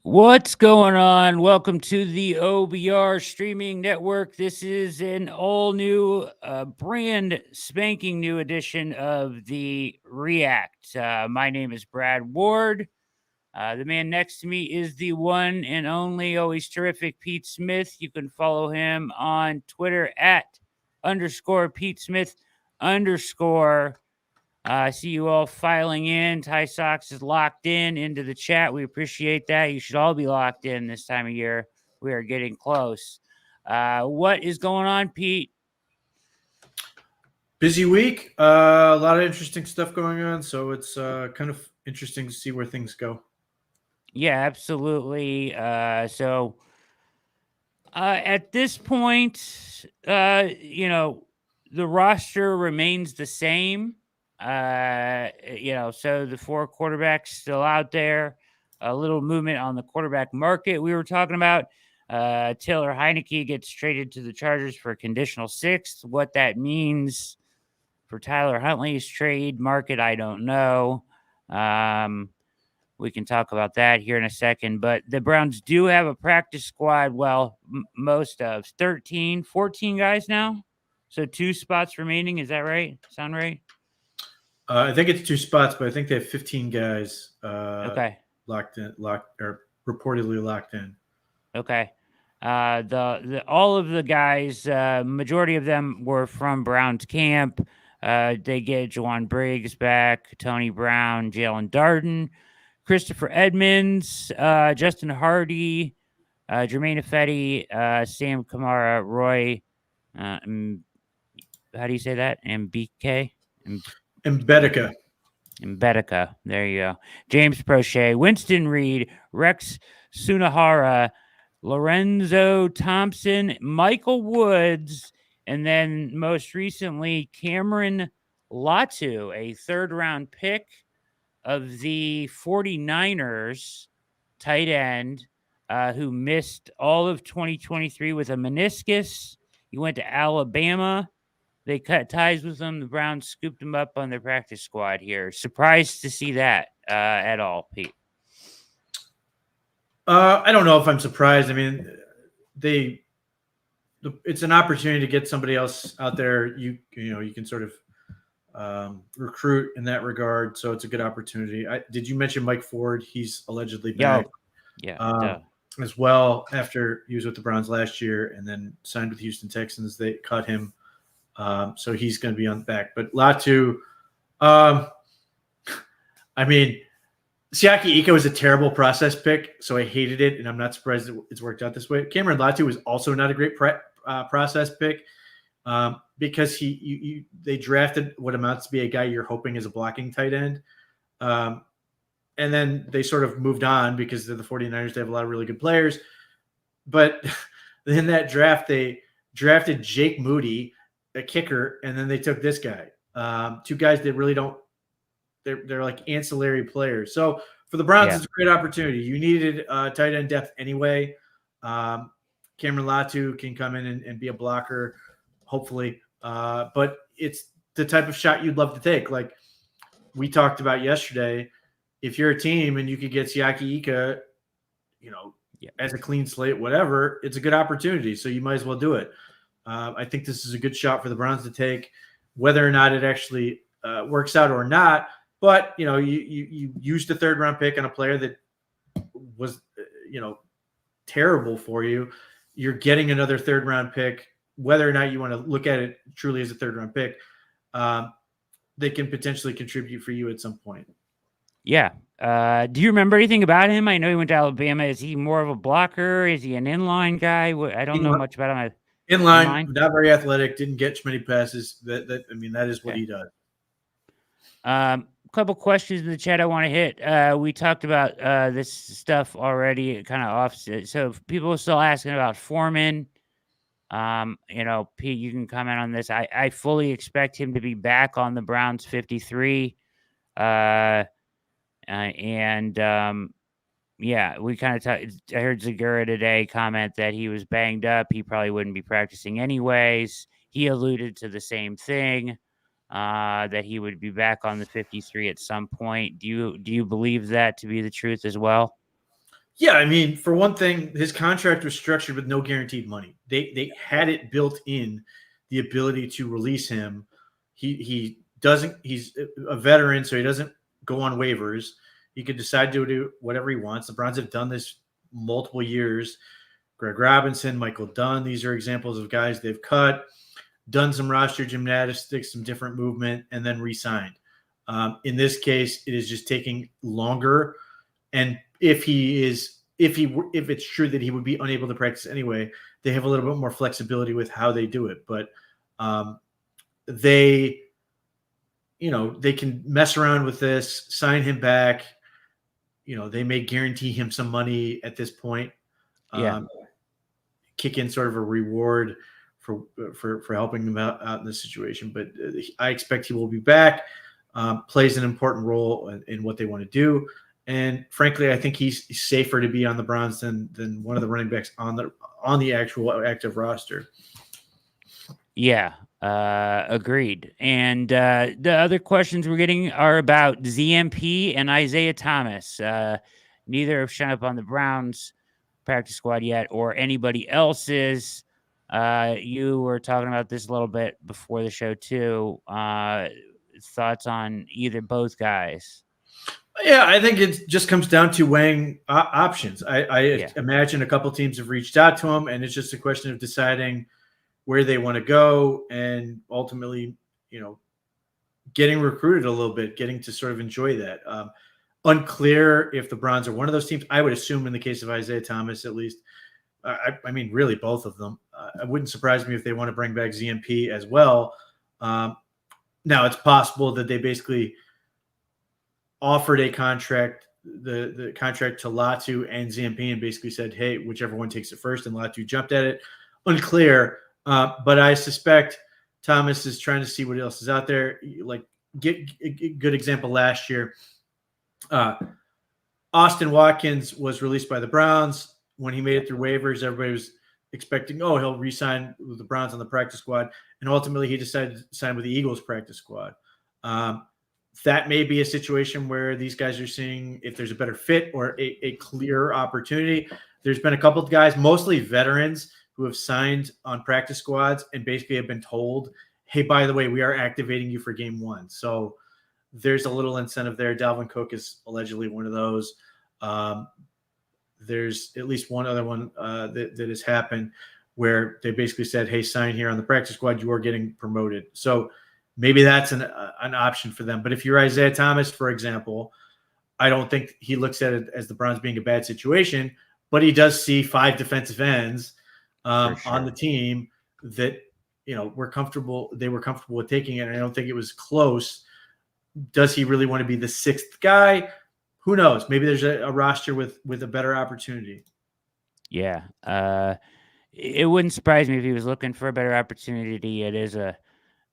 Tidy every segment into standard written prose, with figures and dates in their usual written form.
What's going on? Welcome to the OBR streaming network. This is an all new, brand spanking new edition of the React. My name is Brad Ward. The man next to me is the one and only, always terrific Pete Smith. You can follow him on Twitter at _ Pete Smith _ I see you all filing in. Ty Sox is locked in into the chat. We appreciate that. You should all be locked in this time of year. We are getting close. What is going on, Pete? Busy week. A lot of interesting stuff going on. So it's kind of interesting to see where things go. Yeah, absolutely. At this point, the roster remains the same. So the 4 quarterbacks still out there. A little movement on the quarterback market we were talking about. Taylor Heineke gets traded to the Chargers for a conditional 6th. What that means for Tyler Huntley's trade market, I don't know. We can talk about that here in a second. But the Browns do have a practice squad. Well, most of 13, 14 guys now. So 2 spots remaining. Is that right? Sound right? I think it's 2 spots, but I think they have 15 guys Okay. reportedly locked in. Okay. All of the guys, majority of them were from Browns camp. They get Juwan Briggs back, Tony Brown, Jalen Darden, Christopher Edmonds, Justin Hardy, Jermaine Ifedi, Sam Kamara, Roy. How do you say that? MBK? Mbedeka. There you go. James Prochet, Winston Reed, Rex Sunahara, Lorenzo Thompson, Michael Woods, and then most recently Cameron Latu, a 3rd-round pick of the 49ers, tight end, who missed all of 2023 with a meniscus. He went to Alabama. They cut ties with him. The Browns scooped him up on their practice squad here. Surprised to see that at all, Pete? I don't know if I'm surprised. I mean, it's an opportunity to get somebody else out there. You can sort of recruit in that regard. So it's a good opportunity. Did you mention Mike Ford? He's allegedly back. As well, after he was with the Browns last year and then signed with Houston Texans. They cut him. So he's going to be on back. But Latu, I mean, Siaki Ika was a terrible process pick, so I hated it, and I'm not surprised it's worked out this way. Cameron Latu was also not a great process pick because they drafted what amounts to be a guy you're hoping is a blocking tight end. And then they sort of moved on because they're the 49ers. They have a lot of really good players. But in that draft, they drafted Jake Moody, a kicker, and then they took this guy. 2 guys that really don't – they're like ancillary players. So for the Browns, It's a great opportunity. You needed tight end depth anyway. Cameron Latu can come in and be a blocker, hopefully. But it's the type of shot you'd love to take. Like we talked about yesterday, if you're a team and you could get Siaki Ika, as a clean slate, whatever, it's a good opportunity. So you might as well do it. I think this is a good shot for the Browns to take, whether or not it actually works out or not. But, you used a 3rd-round pick on a player that was, terrible for you. You're getting another 3rd-round pick, whether or not you want to look at it truly as a 3rd-round pick. They can potentially contribute for you at some point. Yeah. Do you remember anything about him? I know he went to Alabama. Is he more of a blocker? Is he an inline guy? I don't know much about him. Inline, not very athletic, didn't get many passes. That is what he does. Couple questions in the chat I want to hit. We talked about this stuff already, kind of offset. So if people are still asking about Foreman. Pete, you can comment on this. I fully expect him to be back on the Browns 53. We kind of I heard Zagura today comment that he was banged up. He probably wouldn't be practicing anyways. He alluded to the same thing, that he would be back on the 53 at some point. Do you believe that to be the truth as well? Yeah, I mean, for one thing, his contract was structured with no guaranteed money. They had it built in, the ability to release him. He doesn't. He's a veteran, so he doesn't go on waivers. He could decide to do whatever he wants. The Browns have done this multiple years. Greg Robinson, Michael Dunn. These are examples of guys they've cut, done some roster gymnastics, some different movement, and then re-signed. In this case, it is just taking longer. And if it's true that he would be unable to practice anyway, they have a little bit more flexibility with how they do it. But they can mess around with this, sign him back. They may guarantee him some money at this point. Kick in sort of a reward for helping them out in this situation. But I expect he will be back, plays an important role in what they want to do. And frankly, I think he's safer to be on the Browns than one of the running backs on the actual active roster. Yeah, agreed. And the other questions we're getting are about ZMP and Isaiah Thomas. Neither have shown up on the Browns practice squad yet, or anybody else's. You were talking about this a little bit before the show too. Thoughts on both guys? Yeah, I think it just comes down to weighing options. I imagine a couple teams have reached out to him, and it's just a question of deciding where they want to go, and ultimately, getting recruited a little bit, getting to sort of enjoy that. Unclear if the Browns are one of those teams. I would assume in the case of Isaiah Thomas, at least. I mean, really, both of them. It wouldn't surprise me if they want to bring back ZMP as well. Now, it's possible that they basically offered a contract, the contract to Latu and ZMP, and basically said, hey, whichever one takes it first, and Latu jumped at it. Unclear, but I suspect Thomas is trying to see what else is out there. Like, get a good example last year. Austin Watkins was released by the Browns. When he made it through waivers, everybody was expecting, he'll re-sign with the Browns on the practice squad. And ultimately, he decided to sign with the Eagles practice squad. That may be a situation where these guys are seeing if there's a better fit or a clear opportunity. There's been a couple of guys, mostly veterans, who have signed on practice squads and basically have been told, hey, by the way, we are activating you for game one. So there's a little incentive there. Dalvin Cook is allegedly one of those. There's at least one other one that has happened where they basically said, hey, sign here on the practice squad. You are getting promoted. So maybe that's an option for them. But if you're Isaiah Thomas, for example, I don't think he looks at it as the Browns being a bad situation, but he does see 5 defensive ends on the team that, were comfortable. They were comfortable with taking it. And I don't think it was close. Does he really want to be the 6th guy? Who knows? Maybe there's a roster with a better opportunity. Yeah. It wouldn't surprise me if he was looking for a better opportunity. There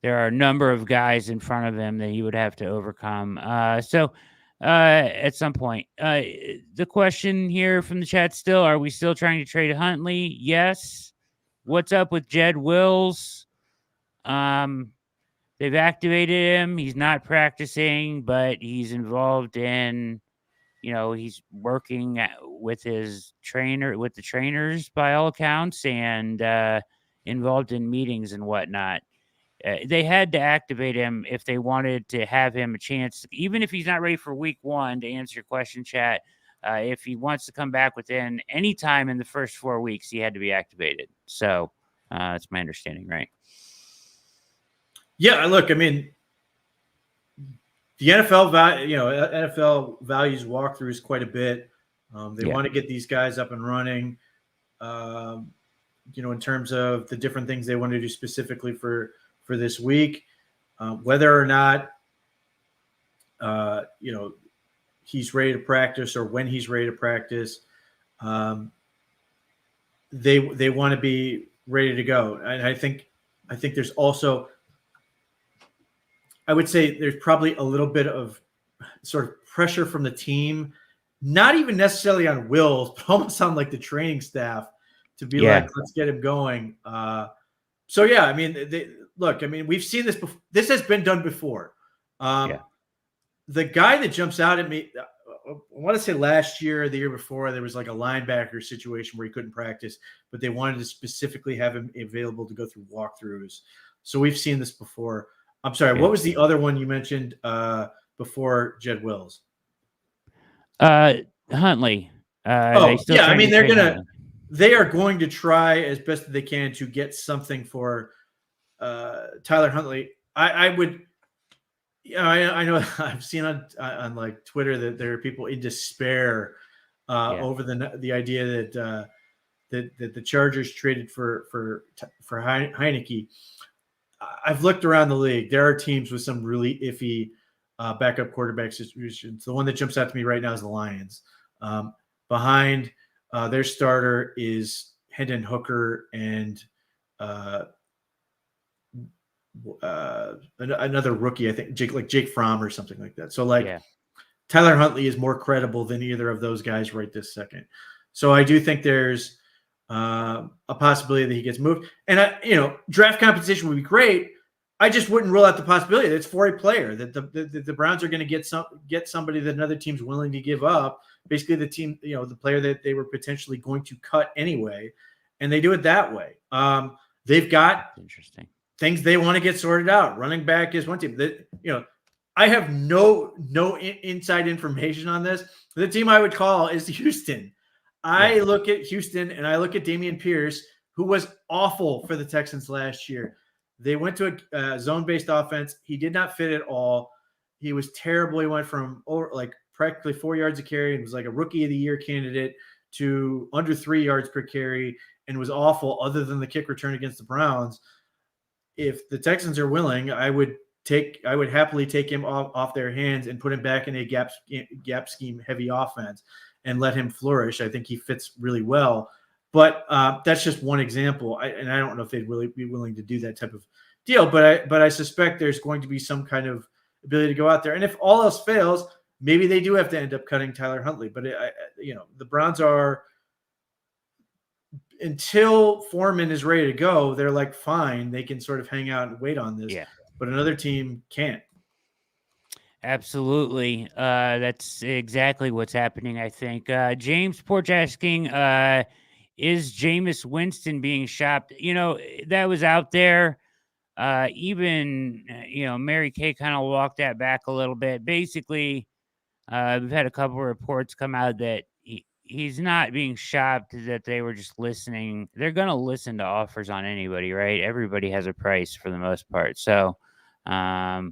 are a number of guys in front of him that he would have to overcome. So at some point, the question here from the chat still, are we still trying to trade Huntley? Yes. What's up with Jed Wills? They've activated him. He's not practicing, but he's involved in, he's working with the trainers by all accounts, and involved in meetings and whatnot. They had to activate him if they wanted to have him a chance, even if he's not ready for week 1, to answer your question, chat. If he wants to come back within any time in the first 4 weeks, he had to be activated. So that's my understanding, right? Yeah, look, I mean, the NFL values walkthroughs quite a bit. They want to get these guys up and running, in terms of the different things they want to do specifically for this week. Whether or not, he's ready to practice or when he's ready to practice, they want to be ready to go. And I think there's also, I would say there's probably a little bit of sort of pressure from the team, not even necessarily on Wills, but almost on like the training staff to be like, let's get him going. So yeah, I mean, we've seen this before. This has been done before. The guy that jumps out at me want to say last year or the year before, there was like a linebacker situation where he couldn't practice, but they wanted to specifically have him available to go through walkthroughs. So we've seen this before. I'm sorry, what was the other one you mentioned before Jed Wills? Huntley. I mean, they are going to try as best they can to get something for Tyler Huntley. I would. Yeah, I know. I've seen on like Twitter that there are people in despair over the idea that that the Chargers traded for Heineke. I've looked around the league. There are teams with some really iffy backup quarterback situations. The one that jumps out to me right now is the Lions. Behind their starter is Hendon Hooker and another rookie, I think Jake Fromm or something like that. So Tyler Huntley is more credible than either of those guys right this second. So I do think there's a possibility that he gets moved. And draft compensation would be great. I just wouldn't rule out the possibility that it's for a player that the Browns are going to get somebody that another team's willing to give up. Basically, the team, the player that they were potentially going to cut anyway, and they do it that way. They've got interesting things they want to get sorted out. Running back is one team that I have no inside information on this. The team I would call is Houston. I look at Houston and I look at Dameon Pierce, who was awful for the Texans last year. They went to a zone-based offense. He did not fit at all. He was terrible. He went from practically 4 yards a carry and was like a rookie of the year candidate to under 3 yards per carry and was awful other than the kick return against the Browns. If the Texans are willing, I would happily take him off their hands and put him back in a gap scheme heavy offense and let him flourish. I think he fits really well. But that's just one example. I don't know if they'd really be willing to do that type of deal. But I suspect there's going to be some kind of ability to go out there. And if all else fails, maybe they do have to end up cutting Tyler Huntley. But the Browns are, until Foreman is ready to go, they're like, fine, they can sort of hang out and wait on this. Yeah. But another team can't. Absolutely. That's exactly what's happening, I think. James Porch asking, is Jameis Winston being shopped? That was out there. Even, Mary Kay kind of walked that back a little bit. Basically, we've had a couple of reports come out that he's not being shopped, that they were just listening. They're going to listen to offers on anybody, right? Everybody has a price for the most part. So I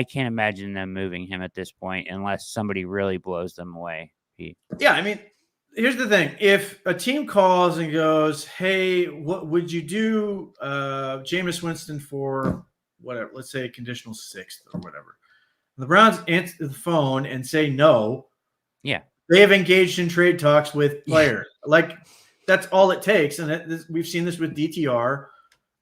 can't imagine them moving him at this point unless somebody really blows them away. Yeah, I mean, here's the thing. If a team calls and goes, hey, what would you do Jameis Winston for whatever, let's say a conditional sixth or whatever. The Browns answer the phone and say no. Yeah. They have engaged in trade talks with players. That's all it takes. And we've seen this with DTR.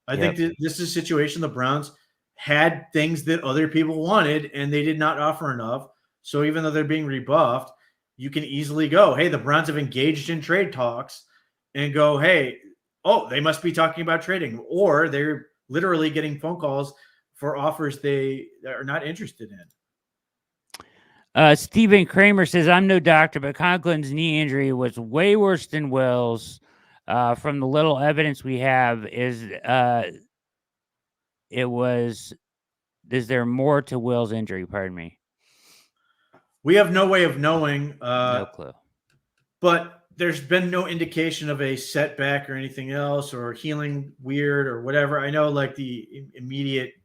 I think this is a situation the Browns had things that other people wanted, and they did not offer enough. So even though they're being rebuffed, you can easily go, hey, the Browns have engaged in trade talks, and go, hey, they must be talking about trading. Or they're literally getting phone calls for offers they are not interested in. Stephen Kramer says, I'm no doctor, but Conklin's knee injury was way worse than Will's. From the little evidence we have, is there more to Will's injury? Pardon me. We have no way of knowing. No clue. But there's been no indication of a setback or anything else, or healing weird or whatever. I know the immediate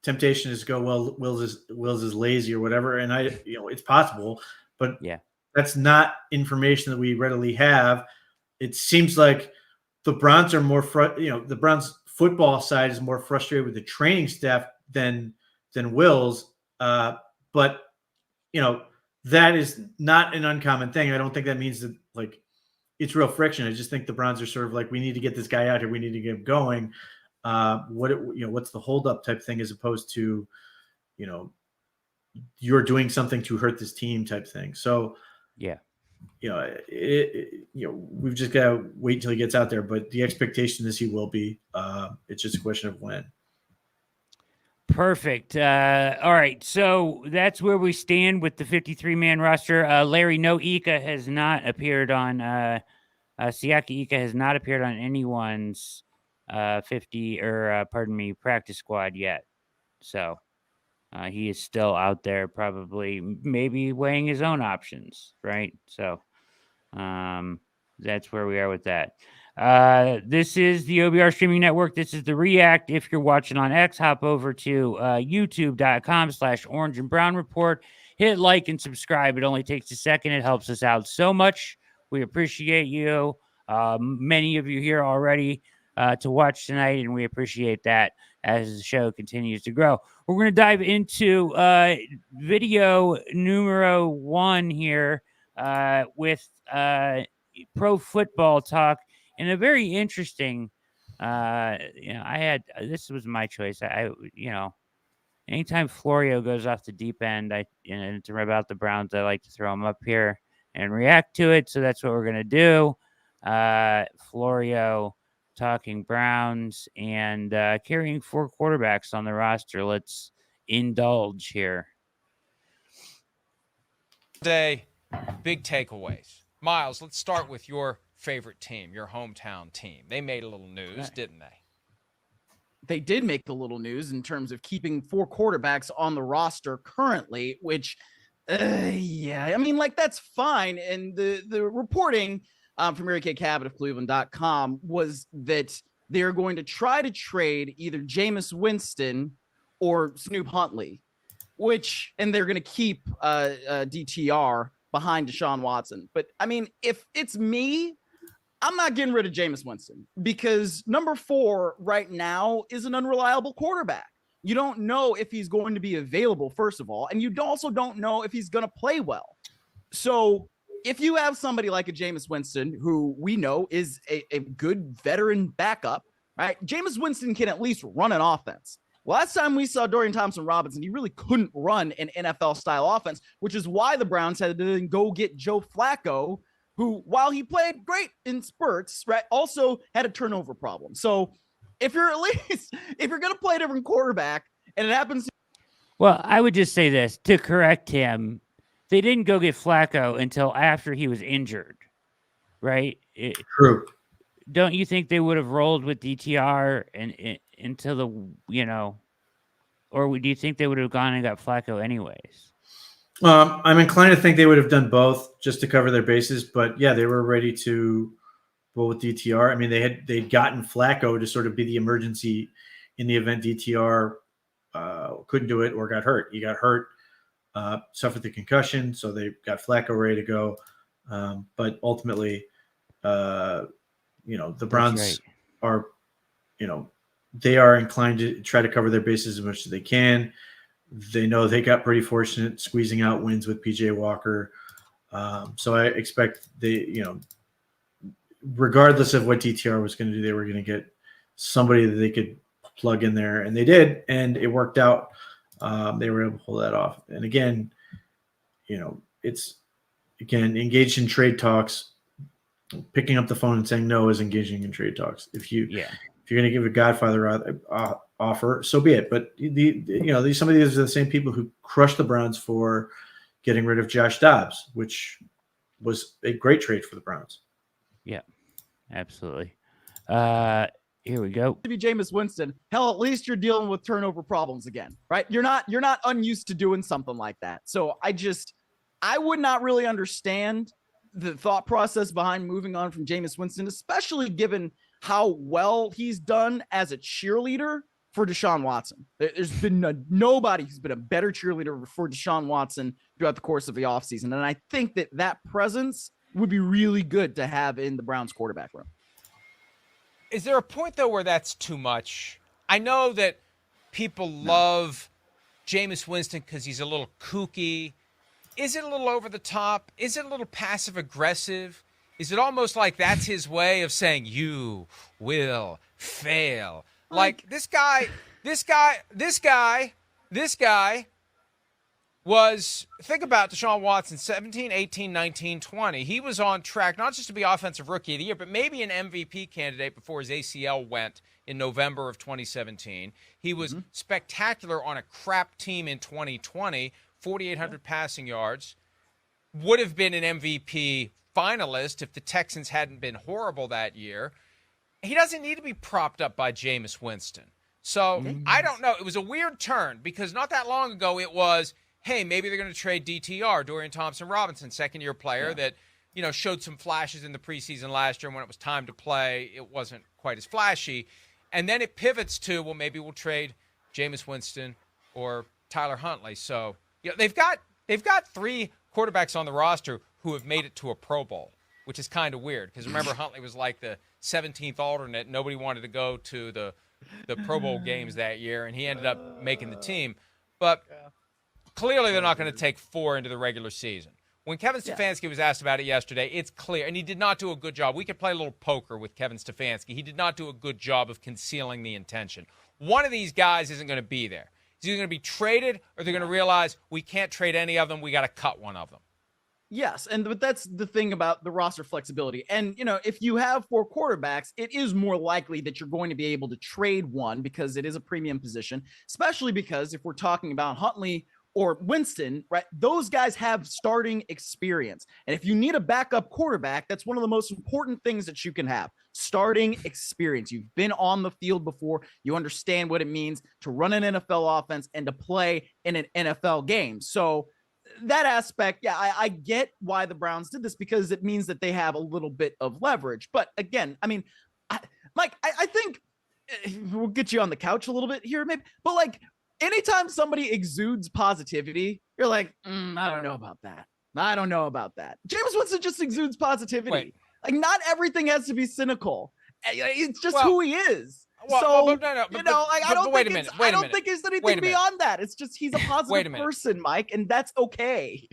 temptation is to go, well, Wills is lazy or whatever. And it's possible, but that's not information that we readily have. It seems like the Browns are more, the Browns football side is more frustrated with the training staff than Wills. But that is not an uncommon thing. I don't think that means that it's real friction. I just think the Browns are sort of we need to get this guy out here. We need to get him going. What's the holdup type thing, as opposed to, you're doing something to hurt this team type thing. So we've just got to wait until he gets out there. But the expectation is he will be. It's just a question of when. Perfect. All right. So that's where we stand with the 53-man roster. Larry, no Ika has not appeared on Siaki Ika has not appeared on anyone's 50 or practice squad yet. So he is still out there, probably maybe weighing his own options, right? So that's where we are with that. This is the OBR streaming network. This is the React. If you're watching on X, hop over to youtube.com/orange and brown report. Hit like and subscribe. It only takes a second. It helps us out so much. We appreciate you. Many of you here already to watch tonight, and we appreciate that as the show continues to grow. We're going to dive into video numero 1 here with pro football talk, and a very interesting I had this was my choice. Anytime Florio goes off the deep end, it's about the Browns, I like to throw him up here and react to it. So that's what we're gonna do. Florio talking Browns and carrying 4 quarterbacks on the roster. Let's indulge here. Today, big takeaways. Miles, let's start with your favorite team, your hometown team. They made a little news, didn't they? They did make a little news in terms of keeping 4 quarterbacks on the roster currently, which, that's fine. And the reporting from Mary Kay Cabot of Cleveland.com was that they're going to try to trade either Jameis Winston or Snoop Huntley, and they're going to keep DTR behind Deshaun Watson. But if it's me, I'm not getting rid of Jameis Winston because number 4 right now is an unreliable quarterback. You don't know if he's going to be available, first of all, and you also don't know if he's going to play well. So if you have somebody like a Jameis Winston, who we know is a good veteran backup, right? Jameis Winston can at least run an offense. Last time we saw Dorian Thompson-Robinson, he really couldn't run an NFL-style offense, which is why the Browns had to then go get Joe Flacco, who, while he played great in spurts, right, also had a turnover problem. So if you're going to play a different quarterback and it happens. Well, I would just say this to correct him. They didn't go get Flacco until after he was injured, right? True. Don't you think they would have rolled with DTR until or do you think they would have gone and got Flacco anyways? I'm inclined to think they would have done both just to cover their bases, but yeah, they were ready to roll with DTR. I mean, they'd gotten Flacco to sort of be the emergency in the event DTR couldn't do it or got hurt. He got hurt, suffered the concussion, so they got Flacco ready to go. But ultimately, the Browns are, they are inclined to try to cover their bases as much as they can. They know they got pretty fortunate squeezing out wins with PJ Walker. So I expect regardless of what DTR was going to do, they were going to get somebody that they could plug in there, and they did, and it worked out. They were able to pull that off. And again, it's engaged in trade talks. Picking up the phone and saying no is engaging in trade talks. If you're going to give a Godfather offer, so be it. But some of these are the same people who crushed the Browns for getting rid of Josh Dobbs, which was a great trade for the Browns. Yeah, absolutely. Here we go. To be Jameis Winston, hell, at least you're dealing with turnover problems again, right? You're not unused to doing something like that. So I would not really understand the thought process behind moving on from Jameis Winston, especially given how well he's done as a cheerleader for Deshaun Watson. There's been nobody who's been a better cheerleader for Deshaun Watson throughout the course of the offseason. And I think that presence would be really good to have in the Browns quarterback room. Is there a point, though, where that's too much? I know that people love Jameis Winston because he's a little kooky. Is it a little over the top? Is it a little passive aggressive? Is it almost like that's his way of saying you will fail? Like this guy was, think about Deshaun Watson, 17, 18, 19, 20. He was on track not just to be Offensive Rookie of the Year, but maybe an MVP candidate before his ACL went in November of 2017. He was spectacular on a crap team in 2020, 4,800 passing yards. Would have been an MVP finalist if the Texans hadn't been horrible that year. He doesn't need to be propped up by Jameis Winston. So I don't know. It was a weird turn because not that long ago it was, hey, maybe they're going to trade DTR, Dorian Thompson-Robinson, second-year player that, showed some flashes in the preseason last year. And when it was time to play, it wasn't quite as flashy. And then it pivots to, well, maybe we'll trade Jameis Winston or Tyler Huntley. So they've got 3 quarterbacks on the roster who have made it to a Pro Bowl, which is kind of weird because remember Huntley was like the 17th alternate. Nobody wanted to go to the Pro Bowl games that year, and he ended up making the team. But clearly they're not going to take 4 into the regular season. When Kevin Stefanski was asked about it yesterday, it's clear, and he did not do a good job. We could play a little poker with Kevin Stefanski. He did not do a good job of concealing the intention. One of these guys isn't going to be there. Is either going to be traded or they're going to realize we can't trade any of them. We got to cut one of them. Yes, but that's the thing about the roster flexibility. And, if you have 4 quarterbacks, it is more likely that you're going to be able to trade one because it is a premium position, especially because if we're talking about Huntley or Winston, right, those guys have starting experience. And if you need a backup quarterback, that's one of the most important things that you can have. Starting experience. You've been on the field before. You understand what it means to run an NFL offense and to play in an NFL game. So that aspect, I get why the Browns did this because it means that they have a little bit of leverage. But again, I mean, Mike, I think we'll get you on the couch a little bit here, maybe. But anytime somebody exudes positivity, you're like, I don't know about that. I don't know about that. Jameis Winston just exudes positivity. Wait. Not everything has to be cynical. It's just who he is. I don't think there's anything beyond that. It's just he's a positive person, Mike, and that's okay.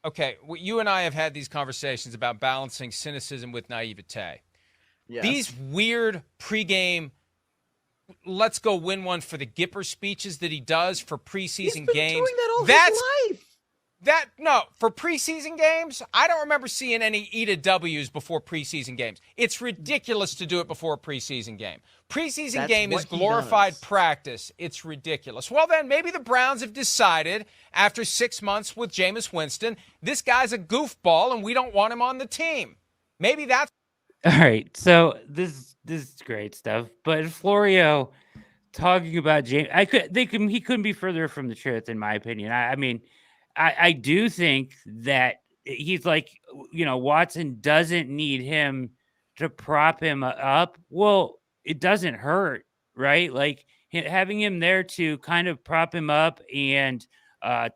Okay, well, you and I have had these conversations about balancing cynicism with naivete. Yes. These weird pregame, let's go win one for the Gipper speeches that he does for preseason He's been games. doing that all his life. For preseason games, I don't remember seeing any eat a W's before preseason games. It's ridiculous to do it before a preseason game. Preseason game is glorified practice. It's ridiculous. Well, then maybe the Browns have decided after 6 months with Jameis Winston, this guy's a goofball and we don't want him on the team. Maybe that's All right. So this is great stuff. But Florio talking about James, he couldn't be further from the truth, in my opinion. I mean, I do think that he's like, Watson doesn't need him to prop him up. Well, it doesn't hurt, right? Like having him there to kind of prop him up and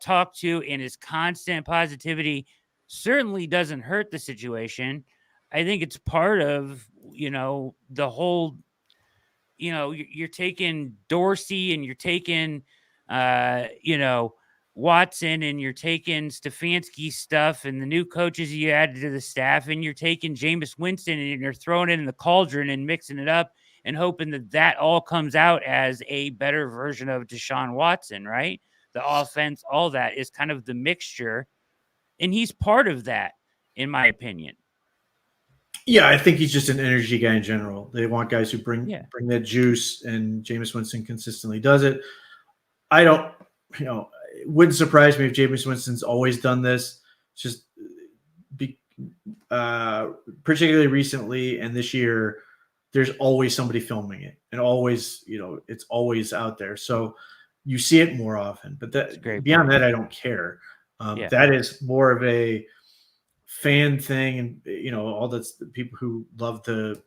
talk to, and his constant positivity certainly doesn't hurt the situation. I think it's part of, the whole, you're taking Dorsey and you're taking, Watson and you're taking Stefanski stuff and the new coaches you added to the staff, and you're taking Jameis Winston and you're throwing it in the cauldron and mixing it up and hoping that all comes out as a better version of Deshaun Watson, right? The offense, all that is kind of the mixture, and he's part of that, in my opinion. Yeah, I think he's just an energy guy in general. They want guys who bring that juice, and Jameis Winston consistently does it. I don't, it wouldn't surprise me if Jameis Winston's always done this. It's just particularly recently and this year, there's always somebody filming it, and always, it's always out there. So you see it more often. But beyond that, I don't care. That is more of a fan thing, and all that's the people who love to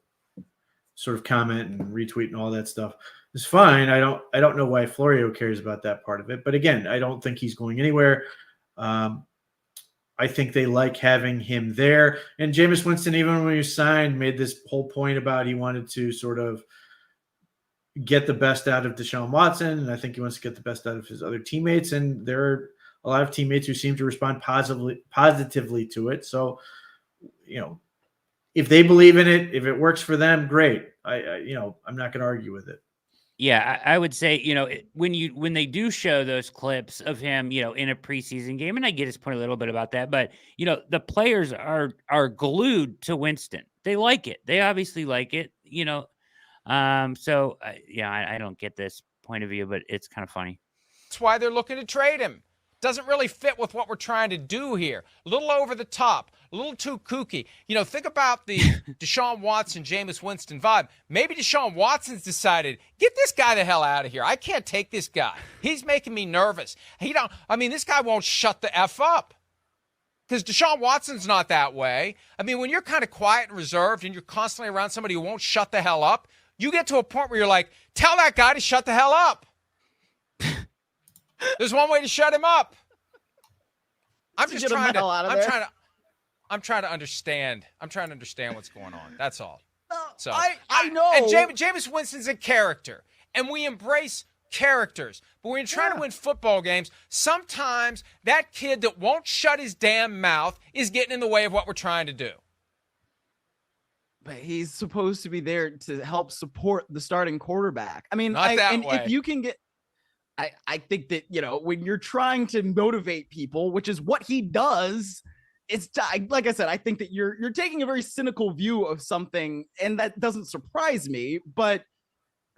sort of comment and retweet and all that stuff is fine. I don't know why Florio cares about that part of it, but again, I don't think he's going anywhere. I think they like having him there. And Jameis Winston, even when he signed, made this whole point about he wanted to sort of get the best out of Deshaun Watson, and I think he wants to get the best out of his other teammates. And there are a lot of teammates who seem to respond positively to it. So, if they believe in it, if it works for them, great. I'm not going to argue with it. Yeah, I would say, when they do show those clips of him, in a preseason game, and I get his point a little bit about that, but, the players are glued to Winston. They like it. They obviously like it. So I don't get this point of view, but it's kind of funny. That's why they're looking to trade him. Doesn't really fit with what we're trying to do here. A little over the top, a little too kooky. Think about the Deshaun Watson, Jameis Winston vibe. Maybe Deshaun Watson's decided, get this guy the hell out of here. I can't take this guy. He's making me nervous. This guy won't shut the F up. Because Deshaun Watson's not that way. When you're kind of quiet and reserved and you're constantly around somebody who won't shut the hell up, you get to a point where you're like, tell that guy to shut the hell up. There's one way to shut him up. I'm just trying to. I'm trying to understand. I'm trying to understand what's going on. That's all. So I know. And Jameis Winston's a character, and we embrace characters. But when you're trying to win football games, sometimes that kid that won't shut his damn mouth is getting in the way of what we're trying to do. But he's supposed to be there to help support the starting quarterback. If you can get. I think that, when you're trying to motivate people, which is what he does, it's like I said, I think that you're taking a very cynical view of something, and that doesn't surprise me, but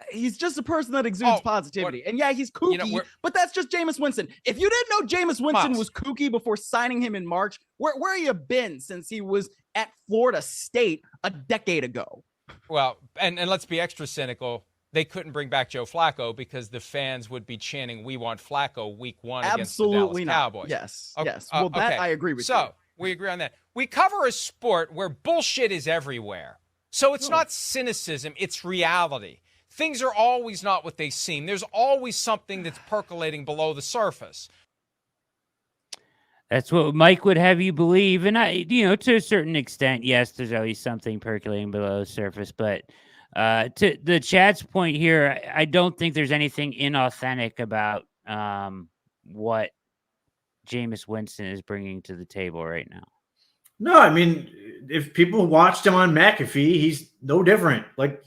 he's just a person that exudes positivity. And yeah, he's kooky, but that's just Jameis Winston. If you didn't know Jameis Winston was kooky before signing him in March, where you been since he was at Florida State a decade ago? Well, and let's be extra cynical. They couldn't bring back Joe Flacco because the fans would be chanting, "We want Flacco" week 1 against the Dallas Cowboys. Yes, yes. Well, that I agree with you. So we agree on that. We cover a sport where bullshit is everywhere. So it's not cynicism, it's reality. Things are always not what they seem. There's always something that's percolating below the surface. That's what Mike would have you believe. And to a certain extent, yes, there's always something percolating below the surface, but to the chat's point here, I don't think there's anything inauthentic about what Jameis Winston is bringing to the table right now. No, if people watched him on McAfee, he's no different. Like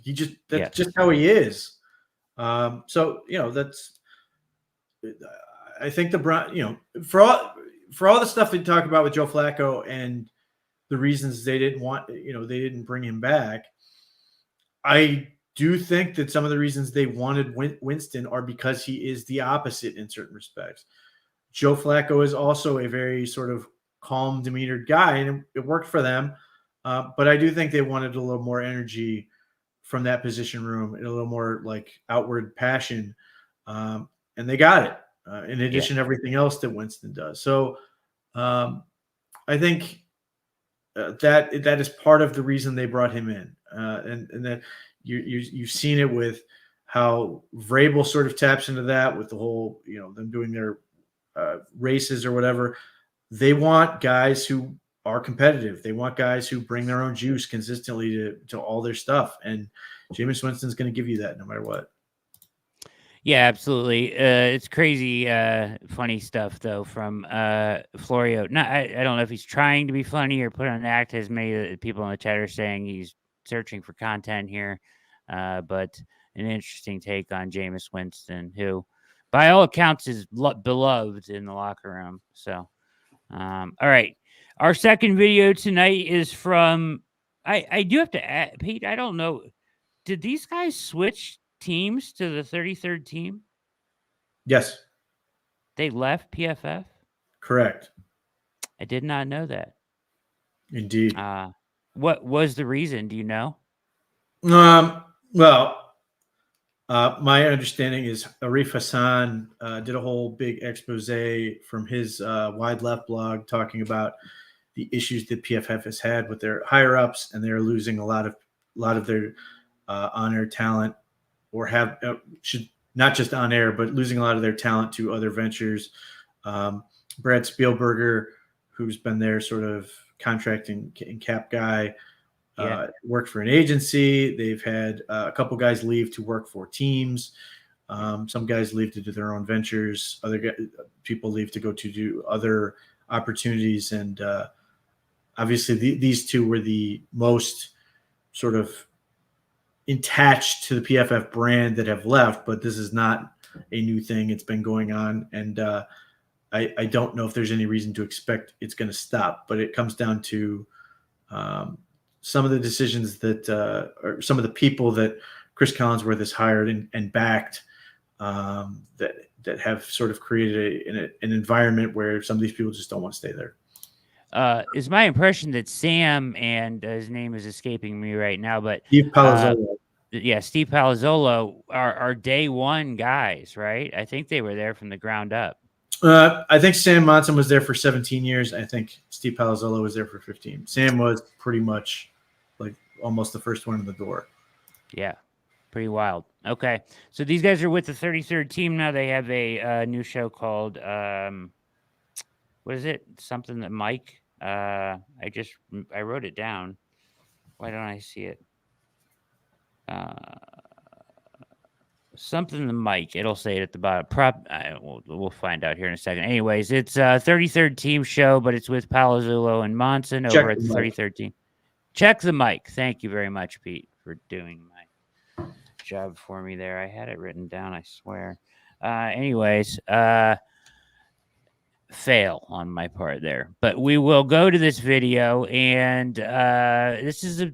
that's just how he is. So that's. I think for all the stuff they talk about with Joe Flacco and the reasons they didn't bring him back. I do think that some of the reasons they wanted Winston are because he is the opposite in certain respects. Joe Flacco is also a very sort of calm, demeanored guy, and it worked for them. But I do think they wanted a little more energy from that position room and a little more like outward passion. And they got it in addition to everything else that Winston does. So I think that is part of the reason they brought him in. And that you've seen it with how Vrabel sort of taps into that with the whole, them doing their races or whatever. They want guys who are competitive. They want guys who bring their own juice consistently to all their stuff. And Jameis Winston's going to give you that no matter what. Yeah, absolutely. It's crazy, funny stuff though from Florio. No, I don't know if he's trying to be funny or put on an act, as many people in the chat are saying. He's searching for content here, but an interesting take on Jameis Winston, who, by all accounts, is beloved in the locker room. So, all right, our second video tonight is from. I do have to add, Pete. I don't know. Did these guys switch teams to the 33rd team? Yes. They left PFF? Correct. I did not know that. Indeed. What was the reason? Do you know? Well, my understanding is Arif Hassan did a whole big expose from his Wide Left blog talking about the issues that PFF has had with their higher ups, and they're losing a lot of their on-air talent, or should not just on air, but losing a lot of their talent to other ventures. Brad Spielberger, who's been their sort of contracting and cap guy, worked for an agency. They've had a couple guys leave to work for teams. Some guys leave to do their own ventures. Other people leave to go to do other opportunities. And obviously these two were the most sort of attached to the PFF brand that have left, but this is not a new thing. It's been going on. And I don't know if there's any reason to expect it's going to stop, but it comes down to some of the decisions that, or some of the people that Chris Collinsworth has hired and backed that have sort of created an environment where some of these people just don't want to stay there. Is my impression that Sam, and his name is escaping me right now, but Steve Palazzolo. Steve Palazzolo are day one guys, right? I think they were there from the ground up. I think Sam Monson was there for 17 years. I think Steve Palazzolo was there for 15. Sam was pretty much like almost the first one in the door. Yeah, pretty wild. Okay, so these guys are with the 33rd team now. They have a new show called what is it? Something that Mike. I wrote it down. Why don't I see it? Something the mic. It'll say it at the bottom. We'll find out here in a second. Anyways, it's a 33rd team show, but it's with Palazzolo and Monson over at the 33rd team. Check the mic. Thank you very much, Pete, for doing my job for me there. I had it written down, I swear. Anyways, fail on my part there, but we will go to this video, and this is they're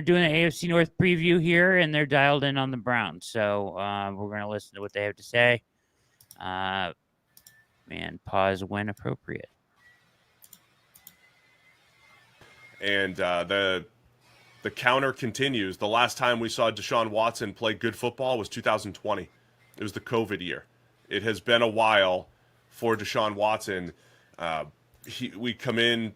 doing an AFC North preview here, and they're dialed in on the Browns, so we're going to listen to what they have to say. And pause when appropriate. And the counter continues. The last time we saw Deshaun Watson play good football was 2020. It was the COVID year. It has been a while for Deshaun Watson. We come in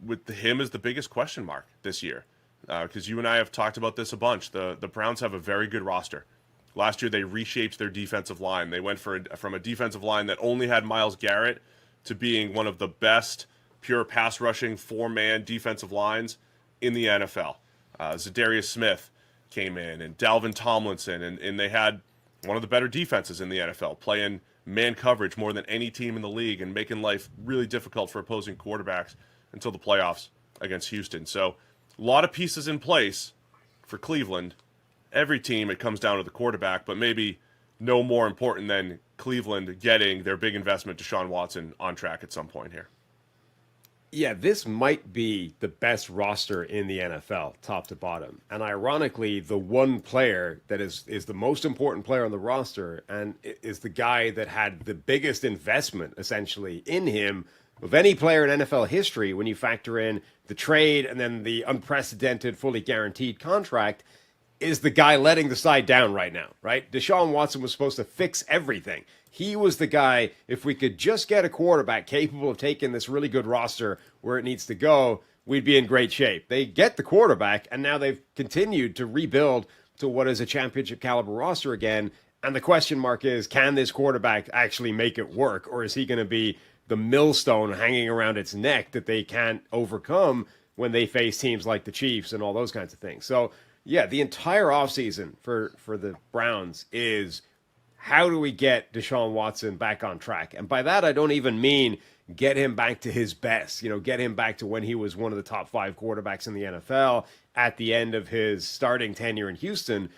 with him as the biggest question mark this year, because you and I have talked about this a bunch. The Browns have a very good roster. Last year they reshaped their defensive line. They went from a defensive line that only had Myles Garrett to being one of the best pure pass rushing 4-man defensive lines in the NFL. Zadarius Smith came in, and Dalvin Tomlinson, and they had one of the better defenses in the NFL, playing man coverage more than any team in the league and making life really difficult for opposing quarterbacks until the playoffs against Houston. So a lot of pieces in place for Cleveland. Every team, it comes down to the quarterback, but maybe no more important than Cleveland getting their big investment, Deshaun Watson, on track at some point here. Yeah, this might be the best roster in the NFL, top to bottom. And ironically, the one player that is the most important player on the roster and is the guy that had the biggest investment, essentially, in him of any player in NFL history when you factor in the trade and then the unprecedented, fully guaranteed contract, is the guy letting the side down right now, right? Deshaun Watson was supposed to fix everything. He was the guy, if we could just get a quarterback capable of taking this really good roster where it needs to go, we'd be in great shape. They get the quarterback, and now they've continued to rebuild to what is a championship caliber roster again. And the question mark is, can this quarterback actually make it work? Or is he going to be the millstone hanging around its neck that they can't overcome when they face teams like the Chiefs and all those kinds of things? So, yeah, the entire offseason for the Browns is, how do we get Deshaun Watson back on track? And by that, I don't even mean get him back to his best, get him back to when he was one of the top 5 quarterbacks in the NFL at the end of his starting tenure in Houston.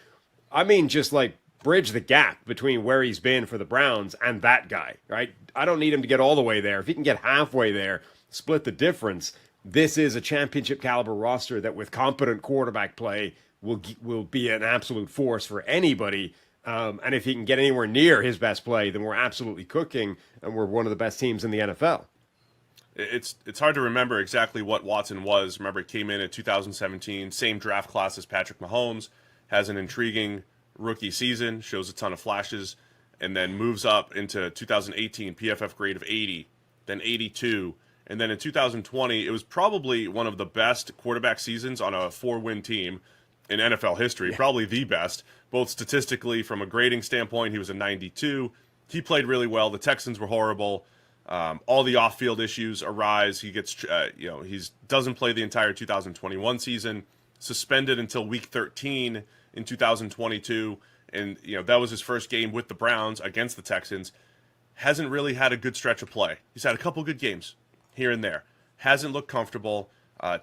I mean, just like bridge the gap between where he's been for the Browns and that guy, right? I don't need him to get all the way there. If he can get halfway there, split the difference, this is a championship caliber roster that with competent quarterback play will be an absolute force for anybody. And if he can get anywhere near his best play, then we're absolutely cooking, and we're one of the best teams in the NFL. It's hard to remember exactly what Watson was. Remember, it came in 2017, same draft class as Patrick Mahomes, has an intriguing rookie season, shows a ton of flashes, and then moves up into 2018, PFF grade of 80, then 82. And then in 2020, it was probably one of the best quarterback seasons on a 4-win team in NFL history, probably the best, both statistically from a grading standpoint. He was a 92. He played really well. The Texans were horrible. All the off-field issues arise. He gets, he doesn't play the entire 2021 season, suspended until week 13 in 2022. And, that was his first game with the Browns against the Texans. Hasn't really had a good stretch of play. He's had a couple good games here and there. Hasn't looked comfortable.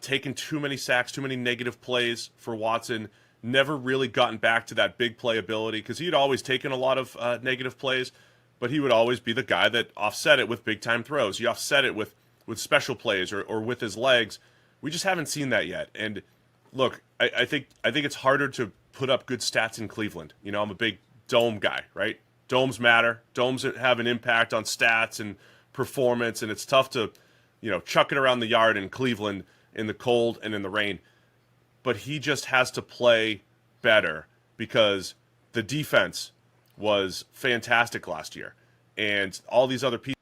Taken too many sacks, too many negative plays for Watson. Never really gotten back to that big play ability, because he had always taken a lot of negative plays, but he would always be the guy that offset it with big-time throws. He offset it with special plays or with his legs. We just haven't seen that yet. And look, I think it's harder to put up good stats in Cleveland. You know, I'm a big dome guy, right? Domes matter. Domes have an impact on stats and performance, and it's tough to, you know, chuck it around the yard in Cleveland in the cold and in the rain. But he just has to play better because the defense was fantastic last year, and all these other people.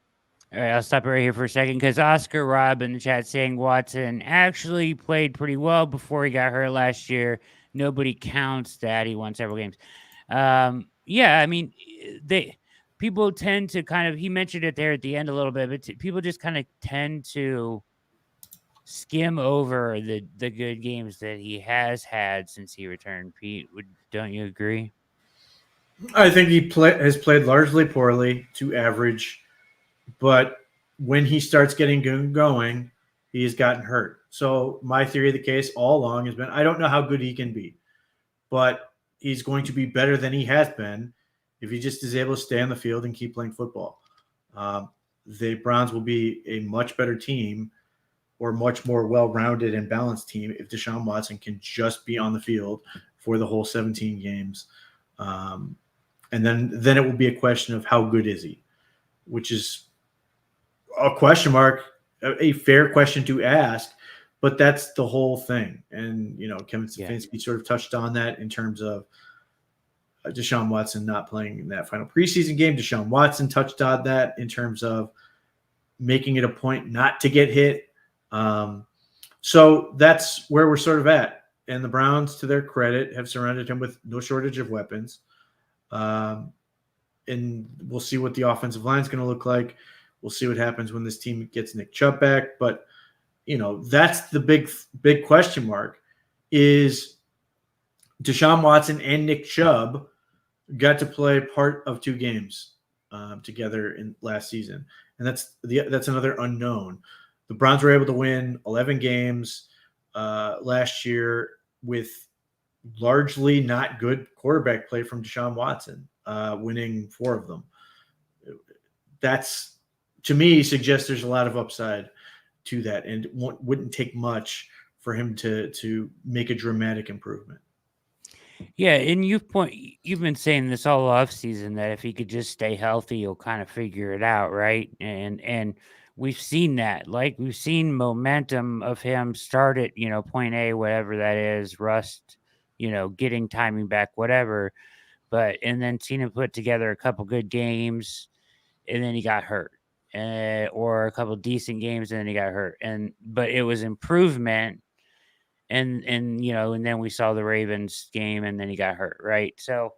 All right, I'll stop right here for a second because Oscar Rob in the chat saying Watson actually played pretty well before he got hurt last year. Nobody counts that. He won several games. Yeah, I mean, people tend to kind of, he mentioned it there at the end a little bit, but people just kind of tend to skim over the good games that he has had since he returned. Pete, don't you agree? I think he has played largely poorly to average, but when he starts getting going, he has gotten hurt. So my theory of the case all along has been, I don't know how good he can be, but he's going to be better than he has been if he just is able to stay on the field and keep playing football. The Browns will be a much better team or much more well-rounded and balanced team if Deshaun Watson can just be on the field for the whole 17 games. And then it will be a question of how good is he, which is a question mark, a fair question to ask, but that's the whole thing. And, you know, Kevin Stefanski sort of touched on that in terms of Deshaun Watson not playing in that final preseason game. Deshaun Watson touched on that in terms of making it a point not to get hit. So that's where we're sort of at. And the Browns, to their credit, have surrounded him with no shortage of weapons. And we'll see what the offensive line is going to look like. We'll see what happens when this team gets Nick Chubb back. But, you know, that's the big question mark is Deshaun Watson and Nick Chubb got to play part of 2 games together in last season. And that's another unknown. The Browns were able to win 11 games last year with largely not good quarterback play from Deshaun Watson, winning 4 of them. That's, to me, suggests there's a lot of upside to that, and it wouldn't take much for him to make a dramatic improvement. Yeah, and you've been saying this all off season that if he could just stay healthy, he'll kind of figure it out, right? And we've seen that. Like, we've seen momentum of him start at, you know, point A, whatever that is, rust, you know, getting timing back, whatever. And then seen him put together a couple good games, and then he got hurt. Or a couple decent games, and then he got hurt. But it was improvement. And you know, and then we saw the Ravens game, and then he got hurt, right? So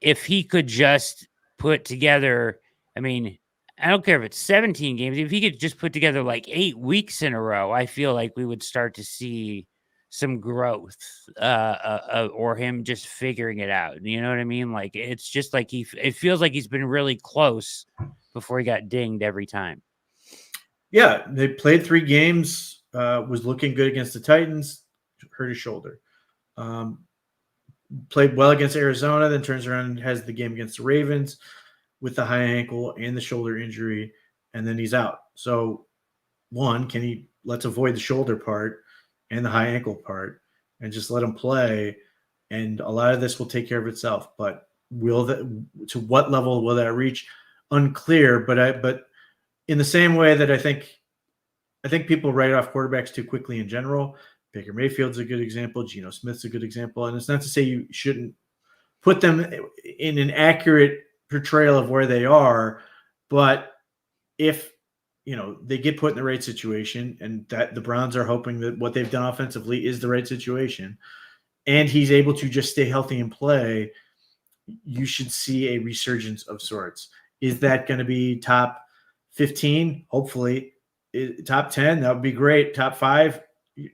if he could just put together, I mean, I don't care if it's 17 games, if he could just put together like 8 weeks in a row, I feel like we would start to see some growth or him just figuring it out. You know what I mean? Like, it's just like it feels like he's been really close before he got dinged every time. Yeah, they played 3 games. Was looking good against the Titans, hurt his shoulder. Played well against Arizona, then turns around and has the game against the Ravens with the high ankle and the shoulder injury, and then he's out. So, let's avoid the shoulder part and the high ankle part and just let him play, and a lot of this will take care of itself. But to what level will that reach? Unclear, but in the same way that I think people write off quarterbacks too quickly in general. Baker Mayfield's a good example. Geno Smith's a good example. And it's not to say you shouldn't put them in an accurate portrayal of where they are. But if, you know, they get put in the right situation, and that the Browns are hoping that what they've done offensively is the right situation, and he's able to just stay healthy and play, you should see a resurgence of sorts. Is that going to be top 15? Hopefully. Top 10, that would be great. Top 5,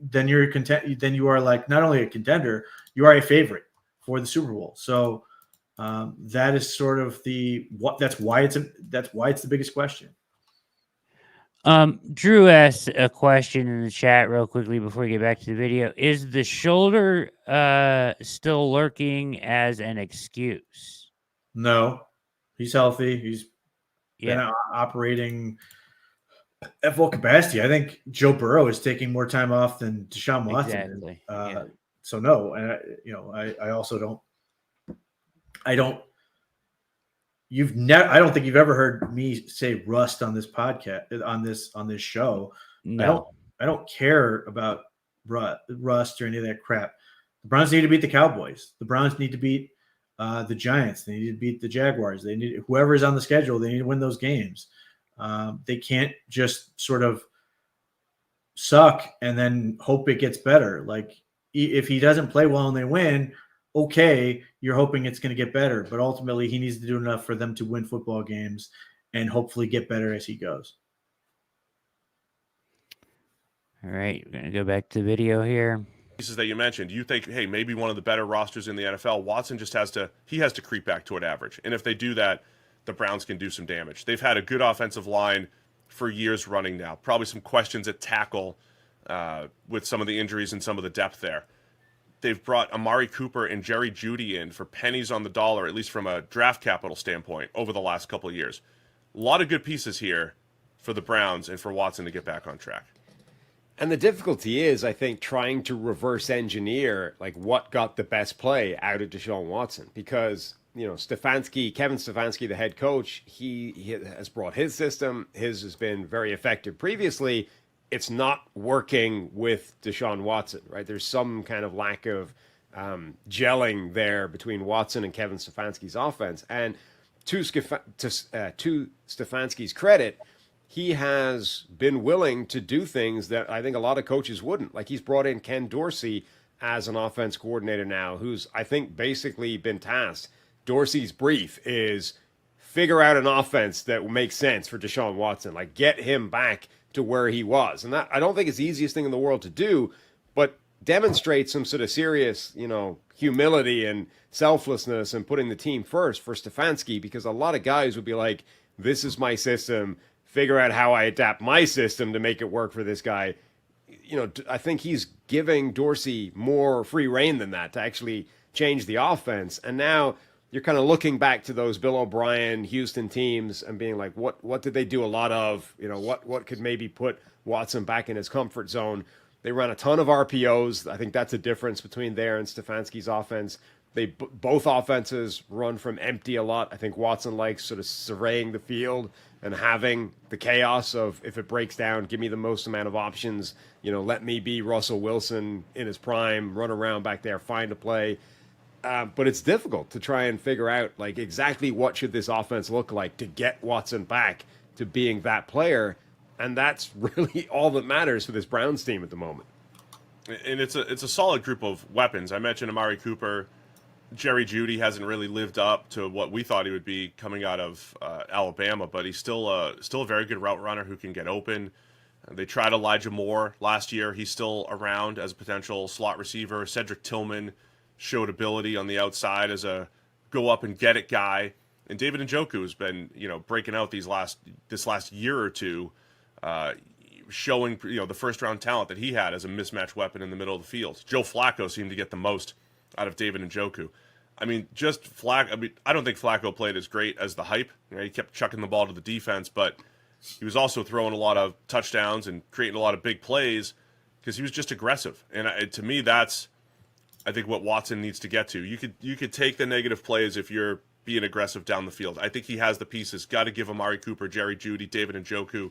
then you're content. Then you are like not only a contender, you are a favorite for the Super Bowl. So that is sort of that's why it's the biggest question. Drew asked a question in the chat real quickly before we get back to the video. Is the shoulder still lurking as an excuse? No, he's healthy. He's been operating at full capacity. I think Joe Burrow is taking more time off than Deshaun Watson. Exactly. so no, and I also don't. I don't think you've ever heard me say rust on this podcast on this show. No. I don't care about rust or any of that crap. The Browns need to beat the Cowboys. The Browns need to beat the Giants. They need to beat the Jaguars. They need whoever's on the schedule. They need to win those games. They can't just sort of suck and then hope it gets better. Like if he doesn't play well and they win, okay, you're hoping it's going to get better, but ultimately he needs to do enough for them to win football games and hopefully get better as he goes. All right, we're going to go back to the video here. Pieces that you mentioned, you think, hey, maybe one of the better rosters in the NFL. Watson just has to creep back toward average. And if they do that, the Browns can do some damage. They've had a good offensive line for years running now. Probably some questions at tackle with some of the injuries and some of the depth there. They've brought Amari Cooper and Jerry Jeudy in for pennies on the dollar, at least from a draft capital standpoint, over the last couple of years. A lot of good pieces here for the Browns and for Watson to get back on track. And the difficulty is, I think, trying to reverse engineer like what got the best play out of Deshaun Watson, because Kevin Stefanski, the head coach, he has brought his system. His has been very effective previously. It's not working with Deshaun Watson, right? There's some kind of lack of gelling there between Watson and Kevin Stefanski's offense. And to Stefanski's credit, he has been willing to do things that I think a lot of coaches wouldn't. Like he's brought in Ken Dorsey as an offense coordinator now, who's, I think, basically been tasked. Dorsey's brief is figure out an offense that makes sense for Deshaun Watson, like get him back to where he was. And that, I don't think it's the easiest thing in the world to do, but demonstrates some sort of serious, humility and selflessness and putting the team first for Stefanski, because a lot of guys would be like, this is my system, figure out how I adapt my system to make it work for this guy. I think he's giving Dorsey more free reign than that to actually change the offense. And now you're kind of looking back to those Bill O'Brien Houston teams and being like, what did they do a lot of? What could maybe put Watson back in his comfort zone? They run a ton of RPOs. I think that's a difference between there and Stefanski's offense. Both offenses run from empty a lot. I think Watson likes sort of surveying the field and having the chaos of, if it breaks down, give me the most amount of options. Let me be Russell Wilson in his prime, run around back there, find a play. But it's difficult to try and figure out like exactly what should this offense look like to get Watson back to being that player. And that's really all that matters for this Browns team at the moment. And it's a solid group of weapons. I mentioned Amari Cooper. Jerry Jeudy hasn't really lived up to what we thought he would be coming out of Alabama, but he's still a very good route runner who can get open. They tried Elijah Moore last year. He's still around as a potential slot receiver. Cedric Tillman showed ability on the outside as a go up and get it guy. And David Njoku has been, breaking out this last year or two, showing, the first round talent that he had as a mismatch weapon in the middle of the field. Joe Flacco seemed to get the most out of David Njoku. I mean, I don't think Flacco played as great as the hype. He kept chucking the ball to the defense, but he was also throwing a lot of touchdowns and creating a lot of big plays because he was just aggressive. And to me, that's, I think, what Watson needs to get to. You could take the negative plays if you're being aggressive down the field. I think he has the pieces. Got to give Amari Cooper, Jerry Jeudy, David Njoku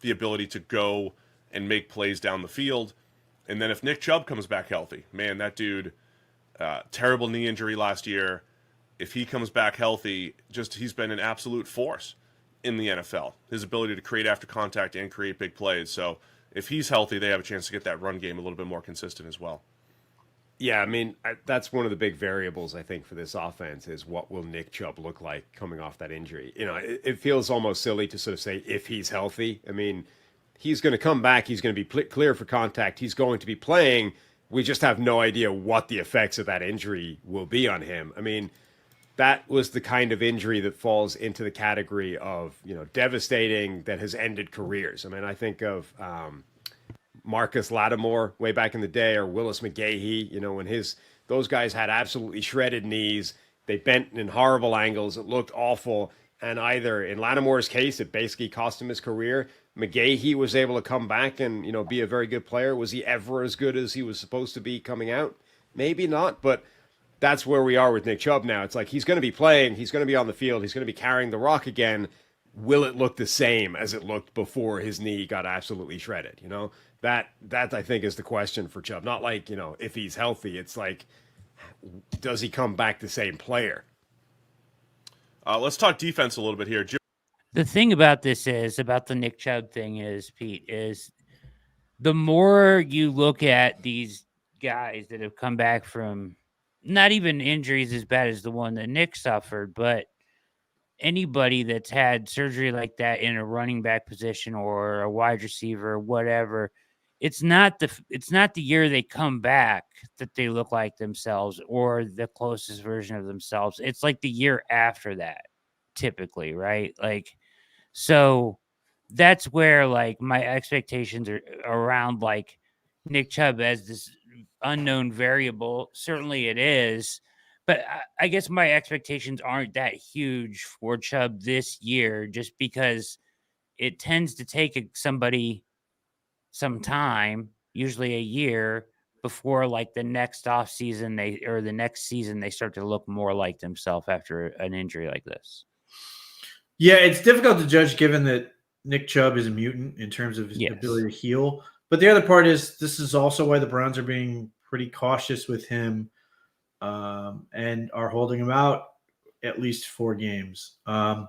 the ability to go and make plays down the field. And then if Nick Chubb comes back healthy, man, that dude, terrible knee injury last year. If he comes back healthy, he's been an absolute force in the NFL. His ability to create after contact and create big plays. So if he's healthy, they have a chance to get that run game a little bit more consistent as well. Yeah, I mean, that's one of the big variables, I think, for this offense is what will Nick Chubb look like coming off that injury. It feels almost silly to sort of say if he's healthy. I mean, he's going to come back. He's going to be clear for contact. He's going to be playing. We just have no idea what the effects of that injury will be on him. I mean, that was the kind of injury that falls into the category of, devastating, that has ended careers. I mean, I think of Marcus Lattimore way back in the day, or Willis McGahee, when those guys had absolutely shredded knees. They bent in horrible angles. It looked awful. And either in Lattimore's case, it basically cost him his career. McGahee was able to come back and, be a very good player. Was he ever as good as he was supposed to be coming out? maybe not, but that's where we are with Nick Chubb now. It's like he's going to be playing, he's going to be on the field, he's going to be carrying the rock again. Will it look the same as it looked before his knee got absolutely shredded? You know, that I think is the question for Chubb. Not like, you know, if he's healthy, it's like, does he come back the same player? Let's talk defense a little bit here. The thing about this is, about the Nick Chubb thing is, Pete, is the more you look at these guys that have come back from not even injuries as bad as the one that Nick suffered, but anybody that's had surgery like that in a running back position or a wide receiver or whatever, it's not the year they come back that they look like themselves or the closest version of themselves. It's like the year after that, typically, right? Like, so that's where like my expectations are around like Nick Chubb as this unknown variable. Certainly it is, but I guess my expectations aren't that huge for Chubb this year, just because it tends to take somebody some time, usually a year, before like the next off season the next season they start to look more like themselves after an injury like this. Yeah, it's difficult to judge given that Nick Chubb is a mutant in terms of his Yes. ability to heal. But the other part is this is also why the Browns are being pretty cautious with him and are holding him out at least 4 games. I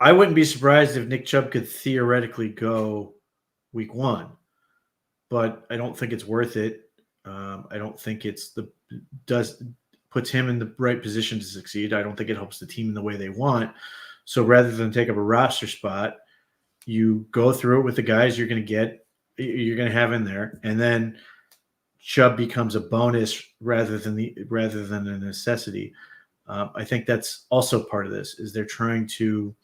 wouldn't be surprised if Nick Chubb could theoretically go week 1, but I don't think it's worth it. I don't think puts him in the right position to succeed. I don't think it helps the team in the way they want. So rather than take up a roster spot, you go through it with the guys you're going to have in there, and then Chubb becomes a bonus rather than a necessity. I think that's also part of this. Is they're trying to.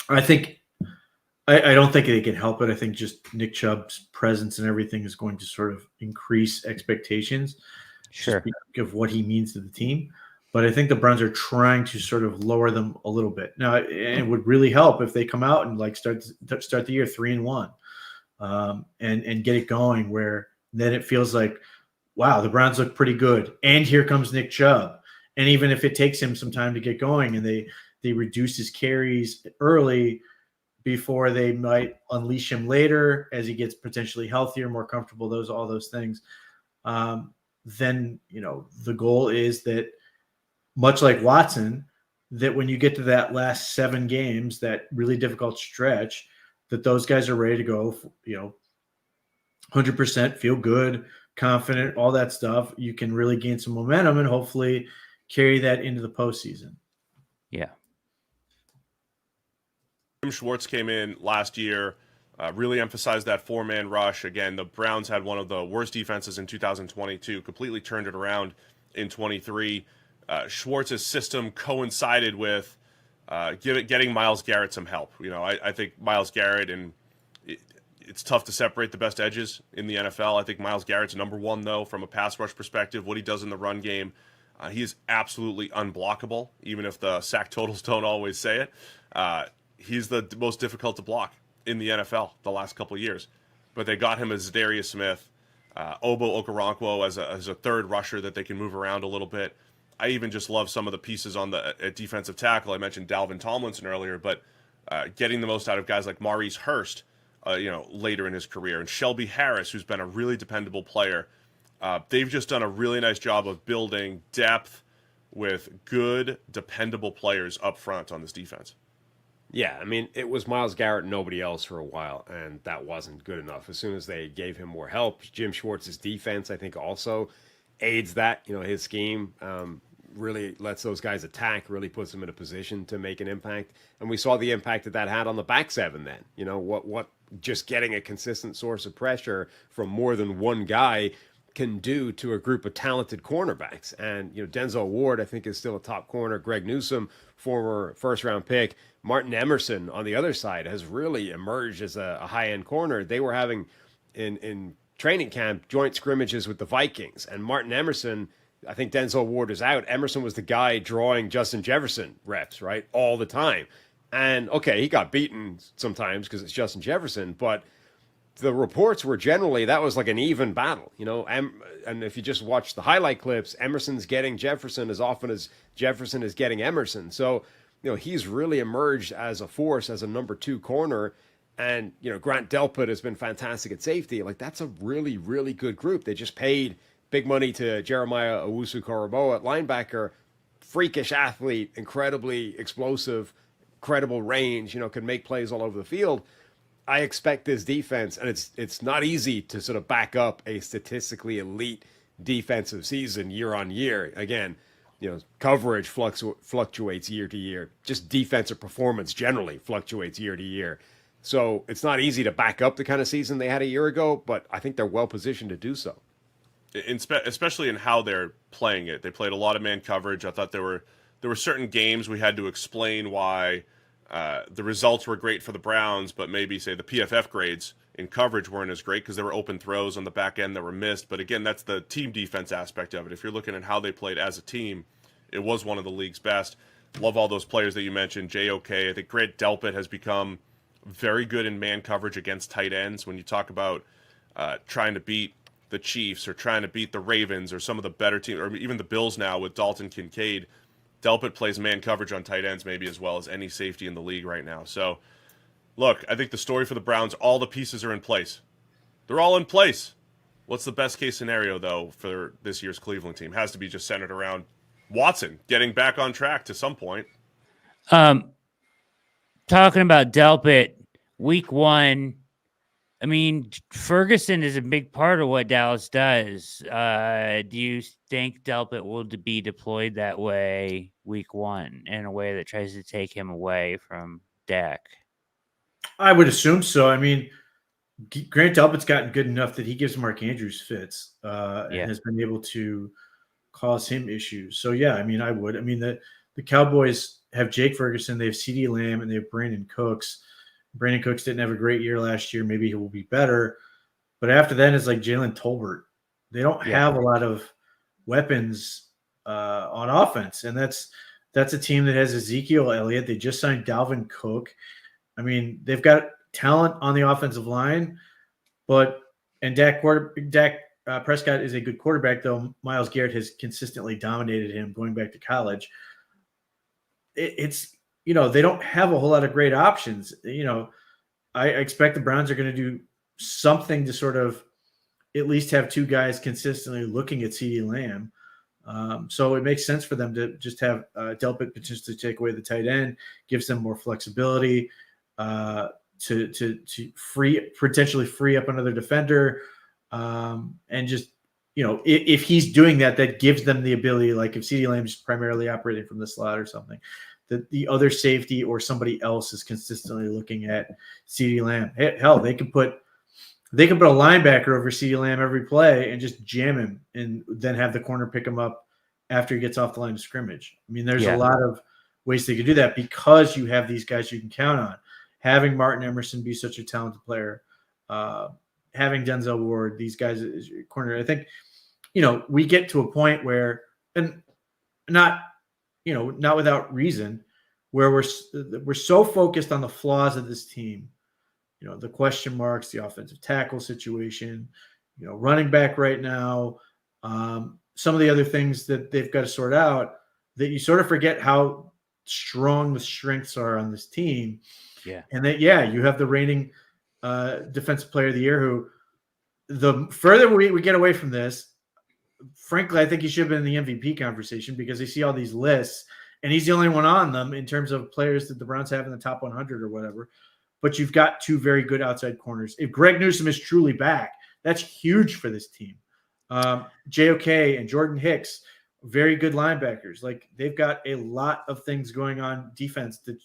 I don't think they can help it. I think just Nick Chubb's presence and everything is going to sort of increase expectations. Sure. Of what he means to the team. But I think the Browns are trying to sort of lower them a little bit. Now, it would really help if they come out and like start the year 3-1 and get it going, where then it feels like, wow, the Browns look pretty good. And here comes Nick Chubb. And even if it takes him some time to get going and they reduce his carries early before they might unleash him later as he gets potentially healthier, more comfortable, all those things. Then, you know, the goal is that, much like Watson, that when you get to that last 7 games, that really difficult stretch, that those guys are ready to go, you know, 100%, feel good, confident, all that stuff. You can really gain some momentum and hopefully carry that into the postseason. Yeah. Jim Schwartz came in last year, really emphasized that 4-man rush. Again, the Browns had one of the worst defenses in 2022, completely turned it around in 23. Schwartz's system coincided with getting Myles Garrett some help. You know, I think Myles Garrett, and it's tough to separate the best edges in the NFL. I think Myles Garrett's number 1, though, from a pass rush perspective. What he does in the run game, he is absolutely unblockable, even if the sack totals don't always say it. He's the most difficult to block in the NFL the last couple of years. But they got him as Darius Smith, Obo Okoronkwo as a third rusher that they can move around a little bit. I even just love some of the pieces on the defensive tackle. I mentioned Dalvin Tomlinson earlier, but getting the most out of guys like Maurice Hurst, later in his career, and Shelby Harris, who's been a really dependable player. They've just done a really nice job of building depth with good, dependable players up front on this defense. Yeah, I mean, it was Myles Garrett and nobody else for a while, and that wasn't good enough. As soon as they gave him more help, Jim Schwartz's defense, I think, also aids that. You know, his scheme really lets those guys attack, really puts them in a position to make an impact. And we saw the impact that had on the back 7 then. You know, what just getting a consistent source of pressure from more than one guy can do to a group of talented cornerbacks. And, you know, Denzel Ward, I think, is still a top corner. Greg Newsome, former first-round pick. Martin Emerson on the other side has really emerged as a high-end corner. They were having, in training camp, joint scrimmages with the Vikings. And Martin Emerson, I think Denzel Ward is out. Emerson was the guy drawing Justin Jefferson reps, right, all the time. And, okay, he got beaten sometimes because it's Justin Jefferson, but the reports were generally that was like an even battle, and if you just watch the highlight clips, Emerson's getting Jefferson as often as Jefferson is getting Emerson. So, he's really emerged as a force, as a number 2 corner. And, Grant Delpit has been fantastic at safety. Like, that's a really, really good group. They just paid big money to Jeremiah Owusu-Koramoah at linebacker. Freakish athlete, incredibly explosive, credible range, can make plays all over the field. I expect this defense, and it's not easy to sort of back up a statistically elite defensive season year on year. Again, coverage fluctuates year to year. Just defensive performance generally fluctuates year to year. So it's not easy to back up the kind of season they had a year ago, but I think they're well positioned to do so. Especially in how they're playing it. They played a lot of man coverage. I thought there were certain games we had to explain why the results were great for the Browns, but maybe, say, the PFF grades in coverage weren't as great because there were open throws on the back end that were missed. But again, that's the team defense aspect of it. If you're looking at how they played as a team, it was one of the league's best. Love all those players that you mentioned. JOK, I think Grant Delpit has become very good in man coverage against tight ends. When you talk about trying to beat the Chiefs or trying to beat the Ravens or some of the better teams, or even the Bills now with Dalton Kincaid, Delpit plays man coverage on tight ends maybe as well as any safety in the league right now. So, look, I think the story for the Browns, all the pieces are in place. They're all in place. What's the best case scenario, though, for this year's Cleveland team? Has to be just centered around Watson getting back on track to some point. Talking about Delpit, week 1, I mean, Ferguson is a big part of what Dallas does. Do you think Delpit will be deployed that way week 1 in a way that tries to take him away from Dak? I would assume so. I mean, Grant Delpit's gotten good enough that he gives Mark Andrews fits and has been able to cause him issues. So, yeah, I mean, I would. I mean, the Cowboys have Jake Ferguson, they have CeeDee Lamb, and they have Brandon Cooks. Brandon Cooks didn't have a great year last year. Maybe he will be better. But after that, it's like Jalen Tolbert. They don't have a lot of weapons on offense. And that's a team that has Ezekiel Elliott. They just signed Dalvin Cook. I mean, they've got talent on the offensive line, and Dak Prescott is a good quarterback, though Myles Garrett has consistently dominated him going back to college. It's they don't have a whole lot of great options. I expect the Browns are going to do something to sort of at least have 2 guys consistently looking at CeeDee Lamb. So it makes sense for them to just have Delpit potentially take away the tight end, gives them more flexibility to potentially free up another defender. And just, if he's doing that, that gives them the ability, like if CeeDee Lamb's primarily operating from the slot or something, that the other safety or somebody else is consistently looking at CeeDee Lamb. Hell, they could put a linebacker over CeeDee Lamb every play and just jam him and then have the corner pick him up after he gets off the line of scrimmage. I mean, there's a lot of ways they could do that because you have these guys you can count on. Having Martin Emerson be such a talented player, having Denzel Ward, these guys as your corner. I think, we get to a point where, and not without reason, where we're so focused on the flaws of this team, the question marks, the offensive tackle situation, running back right now, some of the other things that they've got to sort out, that you sort of forget how strong the strengths are on this team. Yeah. And that, you have the reigning defensive player of the year who, the further we get away from this, frankly, I think he should have been in the MVP conversation because they see all these lists and he's the only one on them in terms of players that the Browns have in the top 100 or whatever. But you've got 2 very good outside corners. If Greg Newsome is truly back, that's huge for this team. JOK and Jordan Hicks, very good linebackers. Like, they've got a lot of things going on defense that,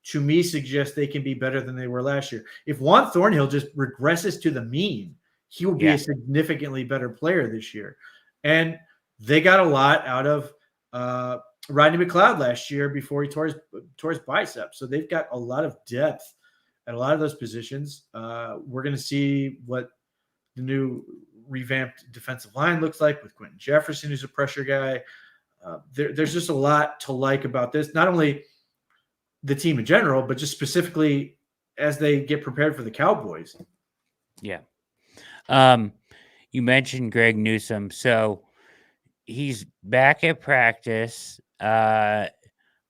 to me, suggest they can be better than they were last year. If Juan Thornhill just regresses to the mean, he will be a significantly better player this year. And they got a lot out of Rodney McLeod last year before he tore his bicep. So they've got a lot of depth at a lot of those positions. We're going to see what the new revamped defensive line looks like with Quentin Jefferson, who's a pressure guy. There's just a lot to like about this, not only the team in general, but just specifically as they get prepared for the Cowboys. Yeah. You mentioned Greg Newsome, so he's back at practice.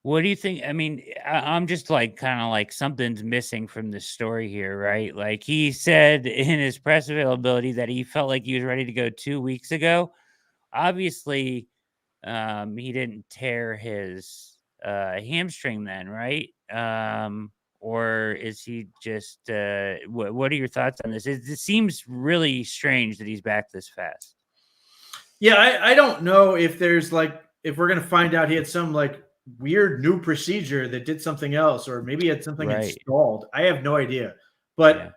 What do you think? I mean, I'm just like kind of like something's missing from this story here, right? Like he said in his press availability that he felt like he was ready to go 2 weeks ago. Obviously, he didn't tear his hamstring then, right? Or is he just? What are your thoughts on this? It seems really strange that he's back this fast. Yeah, I don't know if there's like if we're gonna find out he had some like weird new procedure that did something else, or maybe he had something Right. installed. I have no idea, Yeah. but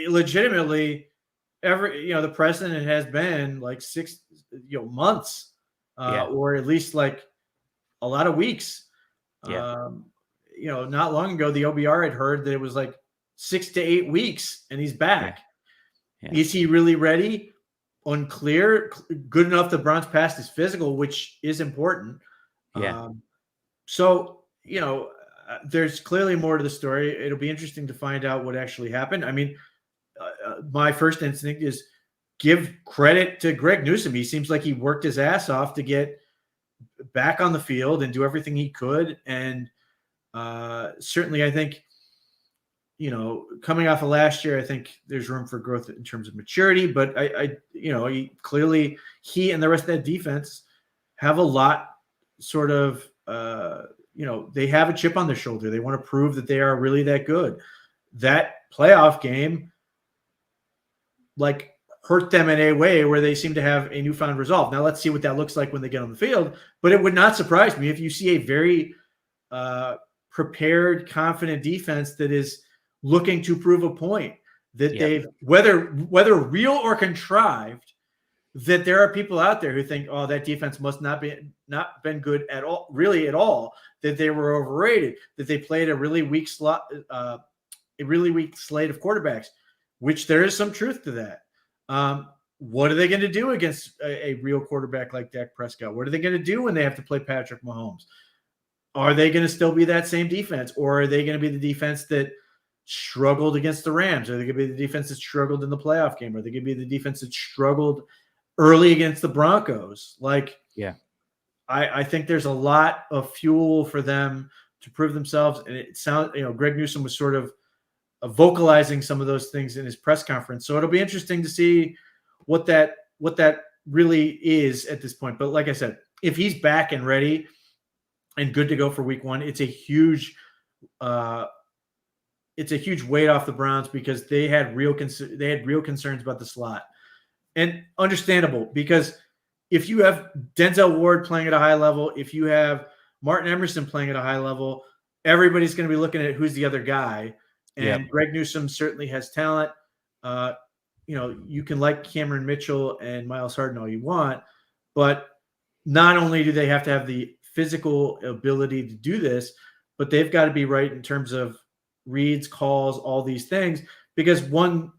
legitimately, the precedent has been like 6 months, Yeah. or at least like a lot of weeks. Yeah. Not long ago, the OBR had heard that it was like 6 to 8 weeks, and he's back. Yeah. Is he really ready? Unclear. Good enough the Browns passed his physical, which is important. Yeah. So there's clearly more to the story. It'll be interesting to find out what actually happened. I mean, my first instinct is give credit to Greg Newsome. He seems like he worked his ass off to get back on the field and do everything he could. And certainly, I think, coming off of last year, I think there's room for growth in terms of maturity. But he and the rest of that defense have a lot sort of, they have a chip on their shoulder. They want to prove that they are really that good. That playoff game, like, hurt them in a way where they seem to have a newfound resolve. Now let's see what that looks like when they get on the field. But it would not surprise me if you see a very prepared, confident defense that is looking to prove a point that they've, whether real or contrived, that there are people out there who think, oh, that defense must not been good at all, really at all, that they were overrated, that they played a really weak slate of quarterbacks, which there is some truth to that. What are they going to do against a real quarterback like Dak Prescott? What are they going to do when they have to play Patrick Mahomes? Are they going to still be that same defense, or are they going to be the defense that struggled against the Rams? Are they going to be the defense that struggled in the playoff game? Are they going to be the defense that struggled early against the Broncos? I think there's a lot of fuel for them to prove themselves. And it sounds, Greg Newsome was sort of vocalizing some of those things in his press conference. So it'll be interesting to see what that really is at this point. But like I said, if he's back and ready and good to go for week 1, it's a huge weight off the Browns, because they had real concerns about the slot. And understandable, because if you have Denzel Ward playing at a high level, if you have Martin Emerson playing at a high level, everybody's going to be looking at who's the other guy. And Greg Newsome certainly has talent. You can like Cameron Mitchell and Miles Harden all you want, but not only do they have to have the physical ability to do this, but they've got to be right in terms of reads, calls, all these things, because one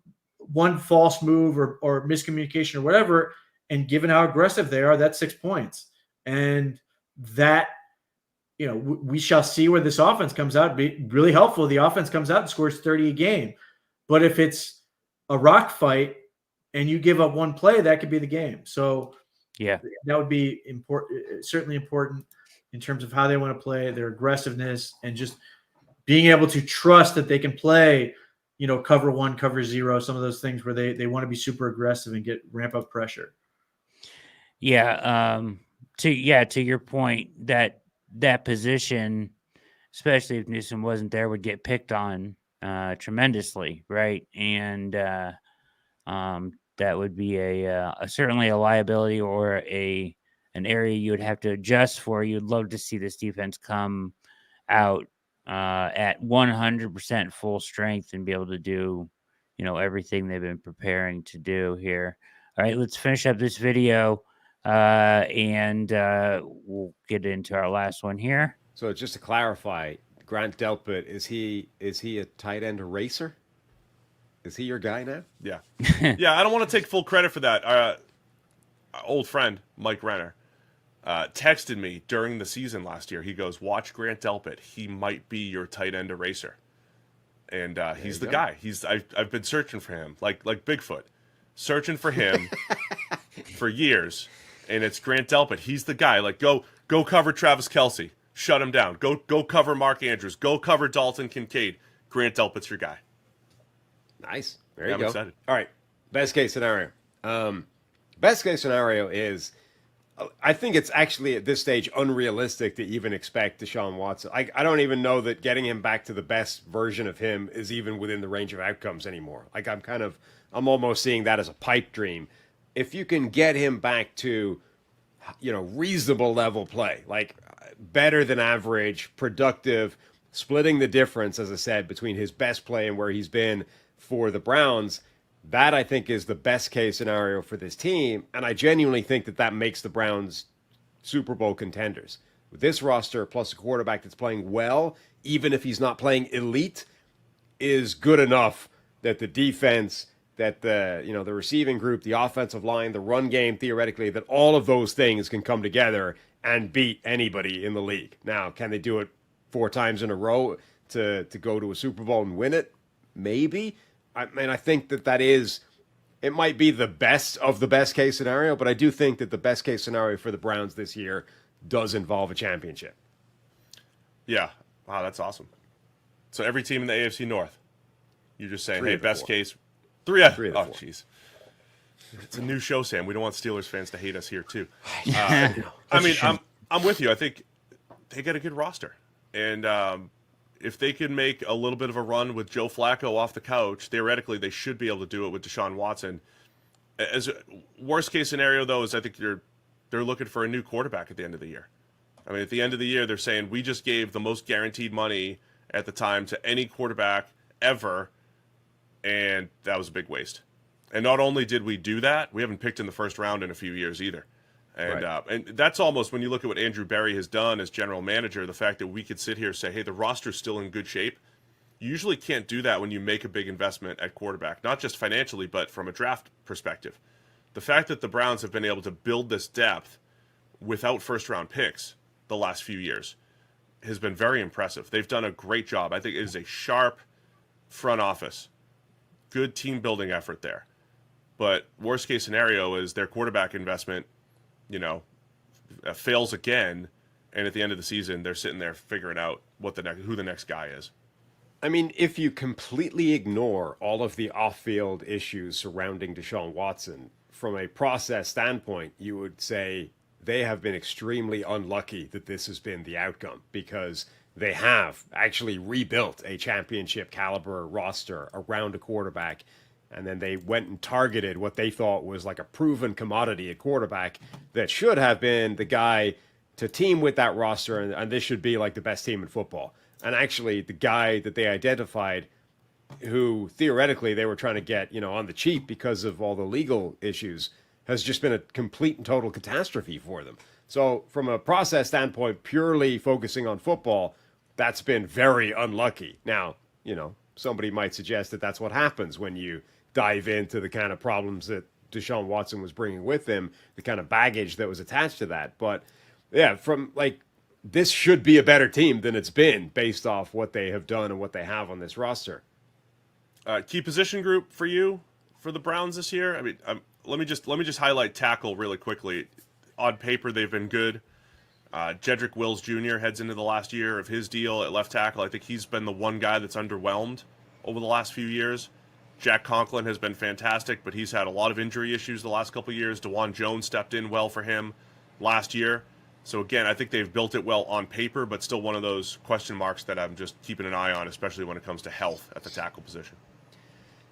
false move or miscommunication or whatever, and given how aggressive they are, that's 6 points. And that, we shall see where this offense comes out. It'd be really helpful if the offense comes out and scores 30 a game. But if it's a rock fight and you give up one play, that could be the game. So that would be important, certainly important in terms of how they want to play, their aggressiveness, and just being able to trust that they can play, cover 1, cover 0, some of those things where they want to be super aggressive and ramp up pressure. Yeah. To your point, that position, especially if Newsome wasn't there, would get picked on tremendously, right? And that would be certainly a liability, or an area you would have to adjust for. You'd love to see this defense come out at 100% full strength and be able to do, everything they've been preparing to do here. All right, let's finish up this video. And we'll get into our last one here. So just to clarify, Grant Delpit, is he a tight end eraser? Is he your guy now? Yeah. I don't want to take full credit for that. Our old friend, Mike Renner, texted me during the season last year. He goes, watch Grant Delpit. He might be your tight end eraser. and he's the go. guy. I've been searching for him, like Bigfoot, searching for him for years, and it's Grant Delpit. He's the guy. Like go cover Travis Kelce, shut him down. Go cover Mark Andrews. Go cover Dalton Kincaid. Grant Delpit's your guy. Nice. There Yeah, you I'm go. excited. All right. Best case scenario. Best case scenario is, I think it's actually at this stage unrealistic to even expect Deshaun Watson. I don't even know that getting him back to the best version of him is even within the range of outcomes anymore. Like I'm almost seeing that as a pipe dream. If you can get him back to, reasonable level play, like better than average, productive, splitting the difference, as I said, between his best play and where he's been for the Browns, that I think is the best case scenario for this team. And I genuinely think that makes the Browns Super Bowl contenders. With this roster, plus a quarterback that's playing well, even if he's not playing elite, is good enough that the defense, that the receiving group, the offensive line, the run game, theoretically, that all of those things can come together and beat anybody in the league. Now, can they do it 4 times in a row to go to a Super Bowl and win it? Maybe. I think that is, it might be the best of the best case scenario, but I do think that the best case scenario for the Browns this year does involve a championship. Yeah. Wow, that's awesome. So every team in the AFC North, you're just saying, 3 hey, of the best 4. case, 3 of the oh, 4. jeez. It's a new show, Sam. We don't want Steelers fans to hate us here, too. I'm with you. I think they got a good roster. And if they can make a little bit of a run with Joe Flacco off the couch, theoretically they should be able to do it with Deshaun Watson. As a worst case scenario, though, is I think they're looking for a new quarterback at the end of the year. I mean, at the end of the year, they're saying we just gave the most guaranteed money at the time to any quarterback ever, and that was a big waste. And not only did we do that, we haven't picked in the first round in a few years either. And Right. And that's almost, when you look at what Andrew Berry has done as general manager, the fact that we could sit here and say, hey, the roster's still in good shape. You usually can't do that when you make a big investment at quarterback, not just financially, but from a draft perspective. The fact that the Browns have been able to build this depth without first-round picks the last few years has been very impressive. They've done a great job. I think it is a sharp front office, good team-building effort there. But worst-case scenario is their quarterback investment fails again, and at the end of the season, they're sitting there figuring out who the next guy is. I mean, if you completely ignore all of the off-field issues surrounding Deshaun Watson, from a process standpoint, you would say they have been extremely unlucky that this has been the outcome, because they have actually rebuilt a championship caliber roster around a quarterback. And then they went and targeted what they thought was like a proven commodity, a quarterback that should have been the guy to team with that roster. And this should be like the best team in football. And actually, the guy that they identified, who theoretically they were trying to get, on the cheap because of all the legal issues, has just been a complete and total catastrophe for them. So from a process standpoint, purely focusing on football, that's been very unlucky. Now, somebody might suggest that that's what happens when you dive into the kind of problems that Deshaun Watson was bringing with him, the kind of baggage that was attached to that. But yeah, this should be a better team than it's been based off what they have done and what they have on this roster. Key position group for you for the Browns this year. I mean, let me just highlight tackle really quickly. On paper, they've been good. Jedrick Wills Jr. heads into the last year of his deal at left tackle. I think he's been the one guy that's underwhelmed over the last few years. Jack Conklin has been fantastic, but he's had a lot of injury issues the last couple of years. DeJuan Jones stepped in well for him last year. So again, I think they've built it well on paper, but still one of those question marks that I'm just keeping an eye on, especially when it comes to health at the tackle position.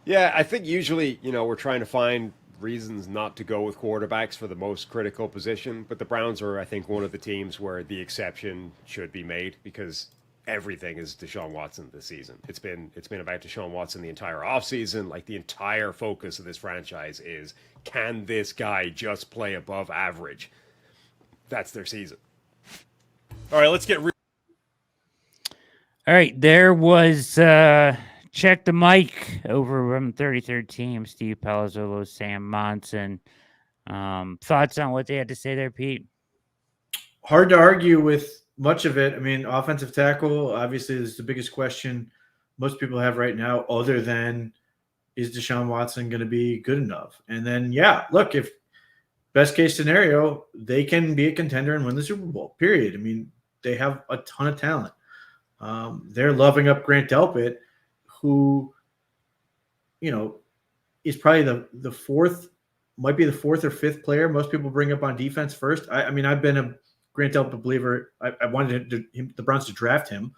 Yeah, I think usually, we're trying to find reasons not to go with quarterbacks for the most critical position, but the Browns are, I think, one of the teams where the exception should be made, because everything is Deshaun Watson this season. It's been about Deshaun Watson the entire offseason. Like, the entire focus of this franchise is, can this guy just play above average? That's their season. All right, let's get All right, there was Check the Mic over from 33rd Team, Steve Palazzolo, Sam Monson. Thoughts on what they had to say there, Pete? Hard to argue with much of it. I mean, offensive tackle obviously is the biggest question most people have right now, other than is Deshaun Watson going to be good enough? And then, yeah, look, if best case scenario, they can be a contender and win the Super Bowl, period. I mean, they have a ton of talent. They're loving up Grant Delpit, who, is probably the fourth, might be the fourth or fifth player most people bring up on defense first. I mean, I've been a Grant Delpit believer. I wanted the Browns to draft him.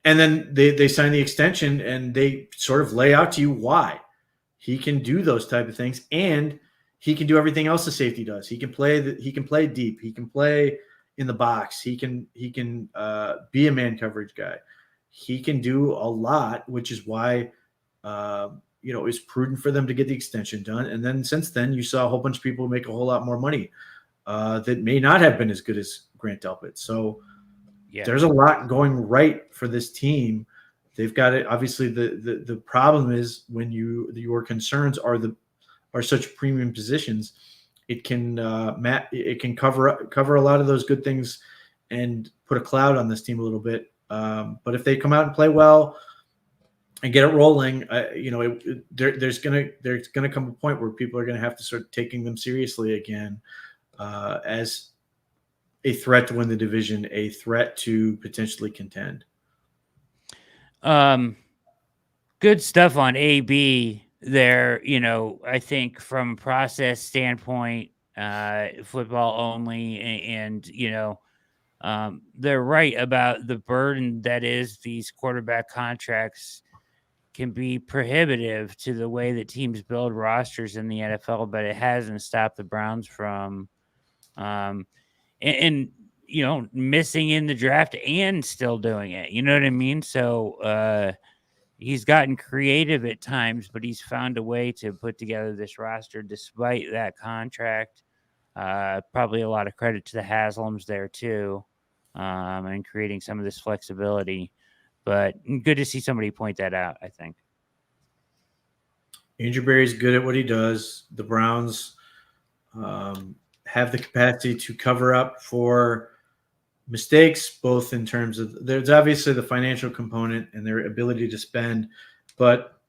And then they sign the extension, and they sort of lay out to you why he can do those type of things, and he can do everything else the safety does. He can play deep. He can play in the box. He can be a man coverage guy. He can do a lot, which is why it's prudent for them to get the extension done. And then since then, you saw a whole bunch of people make a whole lot more money that may not have been as good as Grant Delpit. So there's a lot going right for this team. They've got it. Obviously, the problem is when your concerns are such premium positions, it can cover a lot of those good things and put a cloud on this team a little bit. But if they come out and play well and get it rolling, there's gonna come a point where people are gonna have to start taking them seriously again as a threat to win the division, a threat to potentially contend. Good stuff on AB there. I think from a process standpoint, football only, and they're right about the burden that is these quarterback contracts can be prohibitive to the way that teams build rosters in the NFL, but it hasn't stopped the Browns from missing in the draft and still doing it. You know what I mean? So he's gotten creative at times, but he's found a way to put together this roster despite that contract. Probably a lot of credit to the Haslams there too, and creating some of this flexibility. But good to see somebody point that out, I think. Andrew Berry's good at what he does. The Browns have the capacity to cover up for mistakes, both in terms of there's obviously the financial component and their ability to spend, but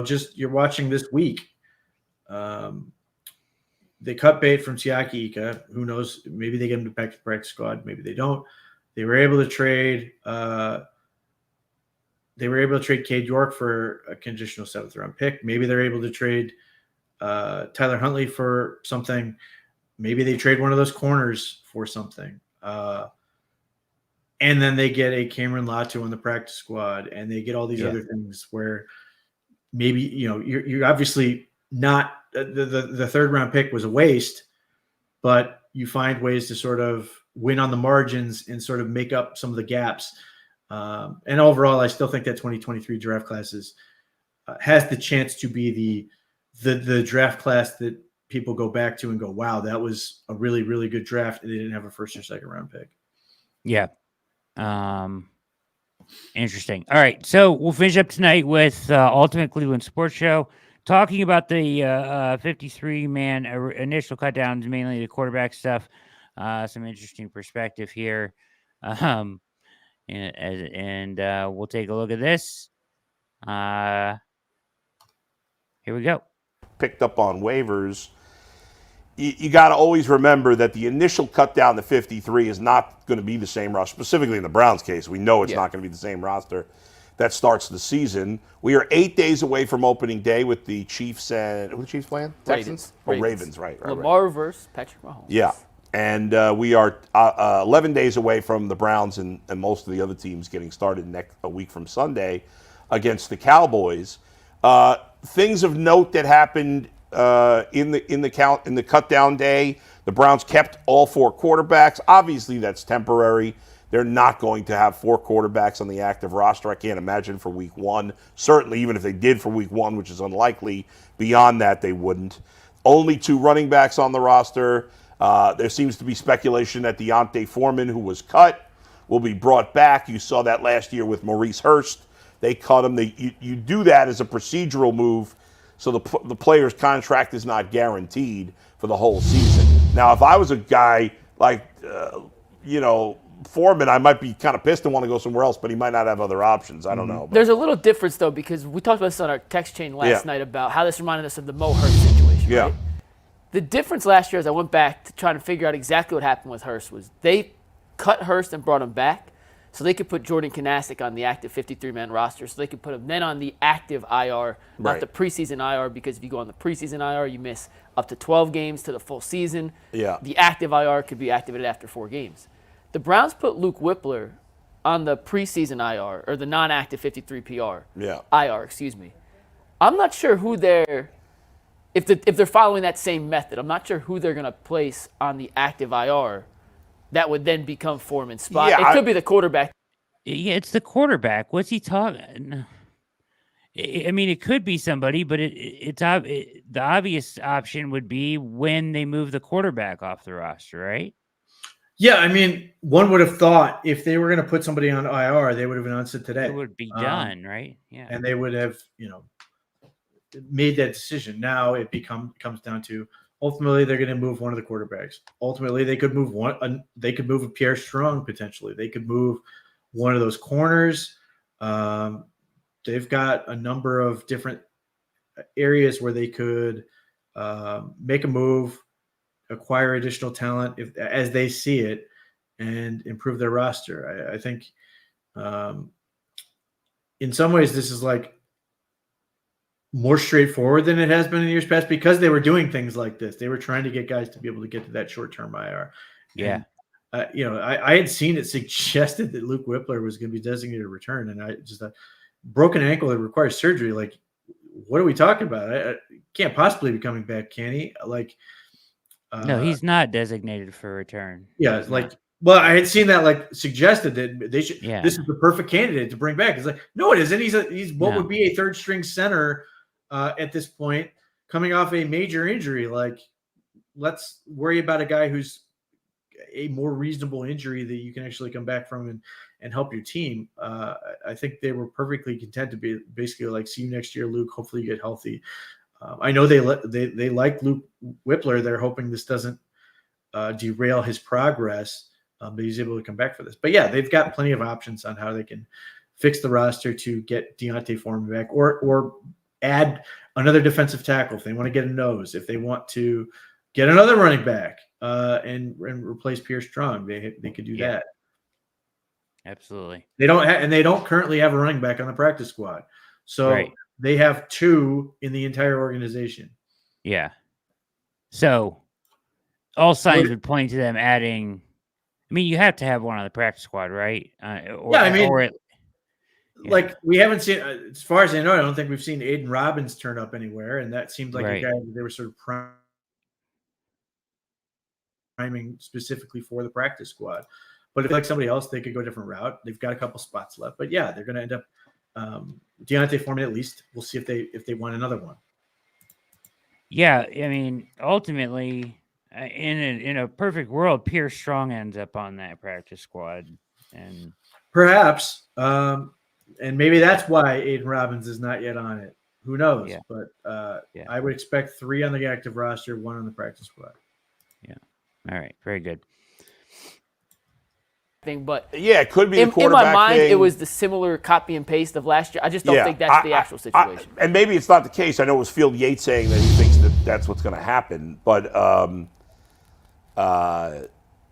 just you're watching this week. They cut bait from Siaki Ika. Who knows? Maybe they get him to back to practice squad. Maybe they don't. They were able to trade. Cade York for a conditional 7th round pick. Maybe they're able to trade Tyler Huntley for something. Maybe they trade one of those corners for something. And then they get a Cameron Latu on the practice squad, and they get all these other things where maybe, you're obviously not the 3rd round pick was a waste, but you find ways to sort of win on the margins and sort of make up some of the gaps. And overall, I still think that 2023 draft class has the chance to be the draft class that people go back to and go, wow, that was a really, really good draft. And they didn't have a 1st or 2nd round pick. Yeah. Interesting. All right. So we'll finish up tonight with Ultimate Cleveland Sports Show, talking about the 53-man initial cutdowns, mainly the quarterback stuff. Some interesting perspective here. And we'll take a look at this. Here we go. Picked up on waivers. You got to always remember that the initial cut down to 53 is not going to be the same roster. Specifically in the Browns case, we know it's not going to be the same roster that starts the season. We are 8 days away from opening day with the Chiefs and who are the Chiefs playing? Texans? Ravens, right. Lamar versus Patrick Mahomes. Yeah. And we are 11 days away from the Browns and most of the other teams getting started a week from Sunday against the Cowboys. Things of note that happened in the cut down day. The Browns kept all 4 quarterbacks. Obviously, that's temporary. They're not going to have 4 quarterbacks on the active roster. I can't imagine for week 1. Certainly, even if they did for week 1, which is unlikely, beyond that they wouldn't. Only 2 running backs on the roster. There seems to be speculation that Deontay Foreman, who was cut, will be brought back. You saw that last year with Maurice Hurst. They cut him. You do that as a procedural move, so the player's contract is not guaranteed for the whole season. Now, if I was a guy like, Foreman, I might be kind of pissed and want to go somewhere else, but he might not have other options. I don't know. But. There's a little difference, though, because we talked about this on our text chain last night about how this reminded us of the Mo Hurst situation. Yeah. Right? The difference last year, as I went back to trying to figure out exactly what happened with Hurst, was they cut Hurst and brought him back so they could put Jordan Kanasic on the active 53-man roster, so they could put him then on the active IR, not the preseason IR, because if you go on the preseason IR, you miss up to 12 games to the full season. Yeah. The active IR could be activated after 4 games. The Browns put Luke Whippler on the preseason IR, or the non-active 53 PR. Yeah. IR, excuse me. I'm not sure who they're if they're following that same method. I'm not sure who they're going to place on the active IR that would then become Foreman's spot. Yeah, it could be the quarterback. Yeah, it's the quarterback. What's he talking? I mean, it could be somebody, but the obvious option would be when they move the quarterback off the roster, right? Yeah, I mean, one would have thought if they were going to put somebody on IR, they would have announced it today. It would be done, right? Yeah, and they would have, made that decision. Now it comes down to ultimately they're going to move one of the quarterbacks. Ultimately, they could move they could move a Pierre Strong potentially. They could move one of those corners. They've got a number of different areas where they could make a move, acquire additional talent as they see it, and improve their roster. I think in some ways this is like more straightforward than it has been in years past because they were doing things like this. They were trying to get guys to be able to get to that short-term IR. Yeah. And, I had seen it suggested that Luke Whippler was going to be designated a return, and I just thought, broken ankle that requires surgery. Like, what are we talking about? I can't possibly be coming back, can he? Like, no, he's not designated for return. Yeah, He's like, not. well, I had seen that like suggested that they should. Yeah. This is the perfect candidate to bring back. It's like, no, it isn't. He's what would be a third string center at this point, coming off a major injury. Like, let's worry about a guy who's a more reasonable injury that you can actually come back from and help your team. I think they were perfectly content to be basically like, see you next year, Luke. Hopefully you get healthy. I know they like Luke Whippler. They're hoping this doesn't derail his progress, but he's able to come back for this. But yeah, they've got plenty of options on how they can fix the roster to get Deontay Foreman back, or add another defensive tackle if they want to get a nose, if they want to get another running back and replace Pierce Strong. They could do that. Absolutely. They don't currently have a running back on the practice squad. So they have 2 in the entire organization. Yeah. So all signs would point to them adding. I mean, you have to have one on the practice squad, right? Like, we haven't seen, as far as I know, I don't think we've seen Aiden Robbins turn up anywhere, and that seemed like a guy that they were sort of priming specifically for the practice squad. But if like somebody else, they could go a different route. They've got a couple spots left, but yeah, they're going to end up Deontay Foreman at least. We'll see if they want another one. Yeah, I mean, ultimately, in a perfect world, Pierce Strong ends up on that practice squad, and perhaps, and maybe that's why Aiden Robbins is not yet on it. Who knows? Yeah. But I would expect 3 on the active roster, 1 on the practice squad. Yeah. All right. Very good. But yeah, it could be in the quarterback my mind, thing. it was the similar copy and paste of last year. I just don't think that's the actual situation. And maybe it's not the case. I know it was Field Yates saying that he thinks that's what's going to happen, but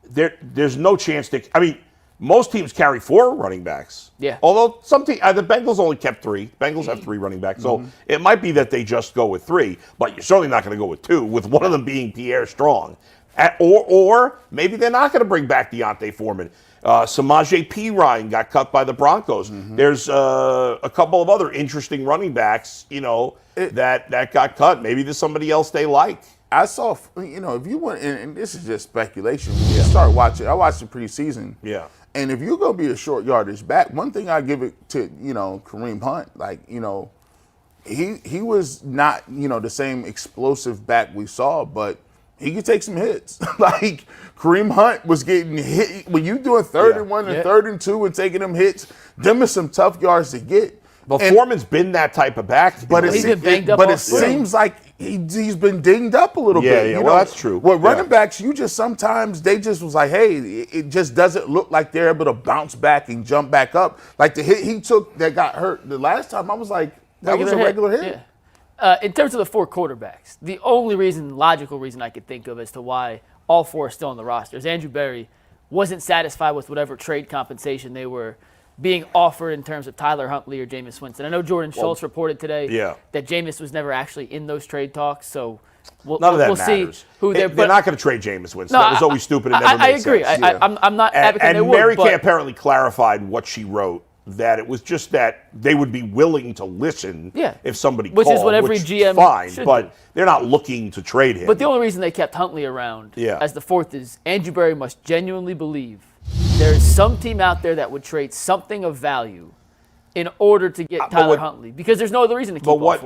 there's no chance to. I mean, most teams carry 4 running backs. Yeah. Although some teams, the Bengals only kept 3. Bengals have 3 running backs, so it might be that they just go with 3. But you're certainly not going to go with 2. With one of them being Pierre Strong, or maybe they're not going to bring back Deontay Foreman. Samaje Perine got cut by the Broncos. There's a couple of other interesting running backs, that got cut. Maybe there's somebody else they like. I saw, if you went, and this is just speculation. When you start watching, I watched the preseason. Yeah. And if you're going to be a short yardage back, one thing I give it to, Kareem Hunt, like, he was not, the same explosive back we saw, but he could take some hits. Like, Kareem Hunt was getting hit. When you doing 3rd and 1 and 3rd and 2 and taking them hits, them are some tough yards to get. But Foreman's been that type of back. But it seems like he's been dinged up a little Yeah, bit. yeah. You Well, know, that's true. With running Yeah. backs, you just sometimes they just was like, hey, it just doesn't look like they're able to bounce back and jump back up. Like the hit he took that got hurt the last time, I was like, that was a regular hit. Yeah. In terms of the 4 quarterbacks, the only logical reason I could think of as to why all 4 are still on the roster is Andrew Berry wasn't satisfied with whatever trade compensation they were being offered in terms of Tyler Huntley or Jameis Winston. I know Jordan Schultz reported today that Jameis was never actually in those trade talks, so we'll see who they're not going to trade Jameis Winston. That was always stupid and never made agree. sense. I'm not advocating they would. Mary Kay apparently clarified what she wrote, that it was just that they would be willing to listen if somebody which called. Is what every GM fine, should but do. they're not looking to trade him. But the only reason they kept Huntley around as the 4th is Andrew Berry must genuinely believe there's some team out there that would trade something of value in order to get Tyler Huntley, because there's no other reason to keep. But what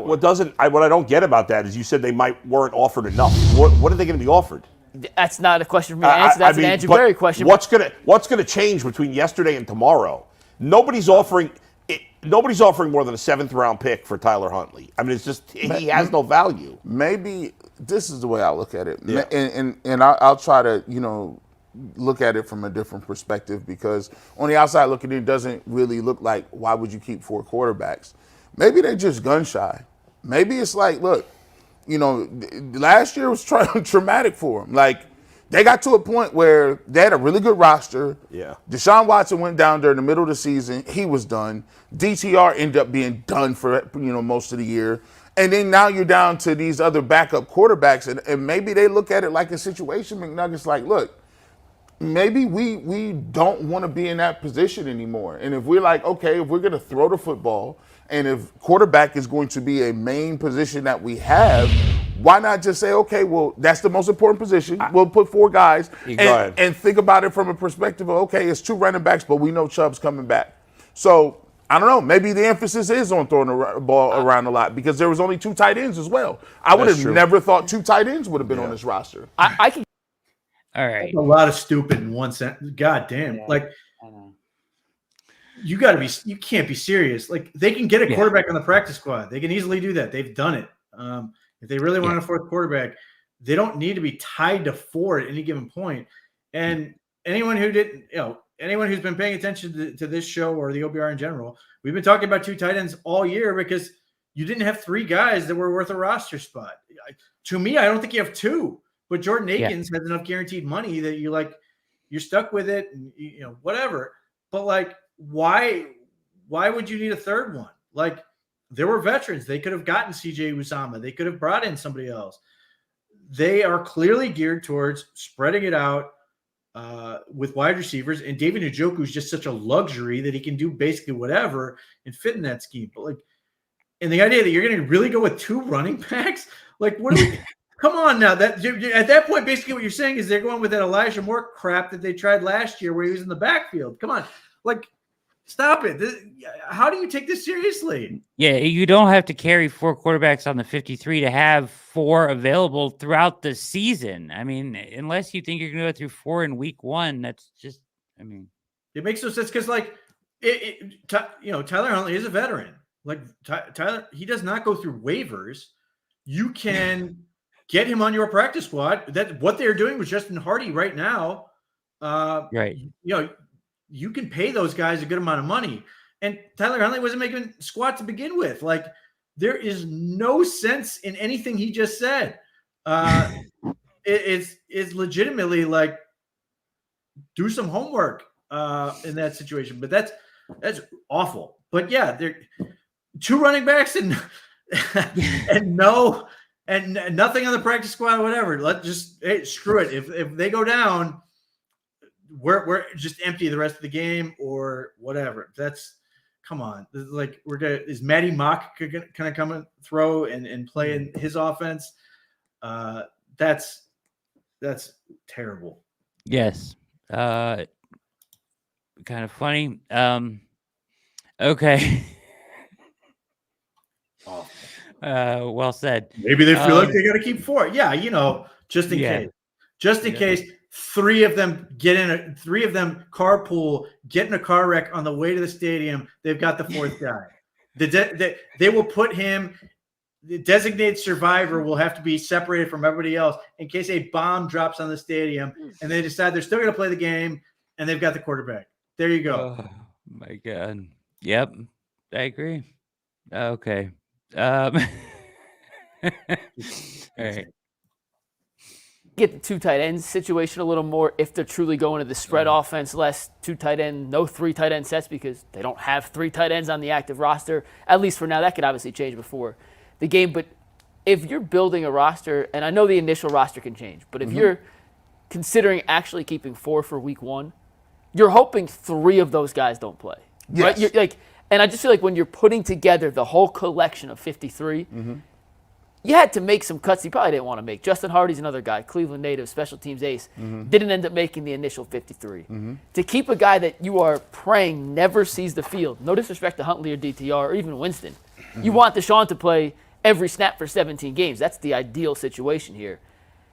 I don't get about that is you said they weren't offered enough. What are they going to be offered? That's not a question for me to answer. That's an Andrew Berry question. What's going to change between yesterday and tomorrow? Nobody's offering more than a 7th round pick for Tyler Huntley. I mean, it's just he has no value. Maybe this is the way I look at it, Yeah. and I'll try to look at it from a different perspective, because on the outside looking in, it doesn't really look like why would you keep 4 quarterbacks? Maybe they're just gun shy. Maybe it's like, look, last year was traumatic for them. Like, they got to a point where they had a really good roster. Yeah. Deshaun Watson went down during the middle of the season. He was done. DTR ended up being done for most of the year. And then now you're down to these other backup quarterbacks, and maybe they look at it like a situation, McNuggets, like, look, maybe we don't want to be in that position anymore. And if we're like, okay, if we're going to throw the football, and if quarterback is going to be a main position that we have, why not just say, okay, well, that's the most important position. We'll put 4 guys and think about it from a perspective of, okay, it's 2 running backs, but we know Chubb's coming back. So I don't know. Maybe the emphasis is on throwing the ball around a lot, because there was only 2 tight ends as well. I would have never thought 2 tight ends would have been on this roster. I can. All right. That's a lot of stupid in one sentence. God damn. Yeah. Like, you can't be serious. Like, they can get a quarterback on the practice squad. They can easily do that. They've done it. If they really want a 4th quarterback, they don't need to be tied to 4 at any given point. And anyone who's been paying attention to this show or the OBR in general, we've been talking about 2 tight ends all year because you didn't have 3 guys that were worth a roster spot. To me, I don't think you have 2. But Jordan Akins has enough guaranteed money that you're stuck with it, and whatever. But like, why would you need a 3rd one? Like, there were veterans. They could have gotten CJ Uzama. They could have brought in somebody else. They are clearly geared towards spreading it out with wide receivers. And David Njoku is just such a luxury that he can do basically whatever and fit in that scheme. But and the idea that you're going to really go with 2 running backs, like, what are we? Come on now. At that point, basically what you're saying is they're going with that Elijah Moore crap that they tried last year where he was in the backfield. Come on. Like, stop it. How do you take this seriously? Yeah, you don't have to carry 4 quarterbacks on the 53 to have 4 available throughout the season. I mean, unless you think you're going to go through 4 in week 1, that's just, It makes no sense because, like, Tyler Huntley is a veteran. Like, Tyler, he does not go through waivers. You can get him on your practice squad. That's what they're doing with Justin Hardy right now. right. You can pay those guys a good amount of money. And Tyler Huntley wasn't making squat to begin with. Like, there is no sense in anything he just said. It's legitimately like, do some homework in that situation. But that's awful. But yeah, they're 2 running backs and and nothing on the practice squad, whatever. Screw it. If they go down, we're just empty the rest of the game or whatever. Come on. Like, is Matty Mock gonna come and throw and play in his offense? That's terrible. Yes. Kind of funny. Okay. Well said. Maybe they feel like they got to keep 4. Yeah, just in case. Just in case 3 of them carpool, get in a car wreck on the way to the stadium. They've got the 4th guy. They will put him the designated survivor will have to be separated from everybody else in case a bomb drops on the stadium and they decide they're still going to play the game and they've got the quarterback. There you go. Oh my God. Yep. I agree. Okay. All right. Get the two tight ends situation a little more if they're truly going to the spread offense, less two tight end, no three tight end sets because they don't have three tight ends on the active roster. At least for now, that could obviously change before the game. But if you're building a roster, and I know the initial roster can change, but if you're considering actually keeping 4 for week 1, you're hoping 3 of those guys don't play. Yes. Right? You're like, and I just feel like when you're putting together the whole collection of 53, you had to make some cuts you probably didn't want to make. Justin Hardy's another guy, Cleveland native, special teams ace, didn't end up making the initial 53. To keep a guy that you are praying never sees the field, no disrespect to Huntley or DTR or even Winston, you want Deshaun to play every snap for 17 games. That's the ideal situation here.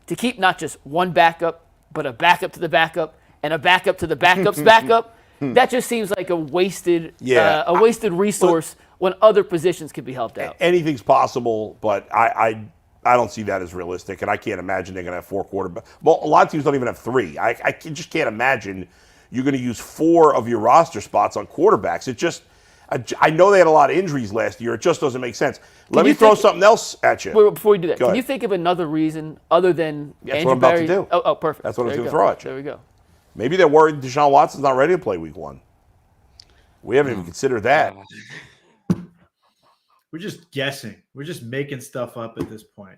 To keep not just one backup, but a backup to the backup and a backup to the backup's backup, that just seems like a wasted resource when other positions could be helped out. Anything's possible, but I don't see that as realistic, and I can't imagine they're going to have 4 quarterbacks. Well, a lot of teams don't even have 3. Just can't imagine you're going to use 4 of your roster spots on quarterbacks. It just, I know they had a lot of injuries last year. It just doesn't make sense. Let me throw something else at you. Wait, before we do that, Go can ahead. you think of another reason other than That's Andrew what I'm about Berry? to do. Oh, perfect. That's what I was There going you to throw at you. There we go. Maybe they're worried Deshaun Watson's not ready to play week 1. We haven't even considered that. We're just guessing. We're just making stuff up at this point.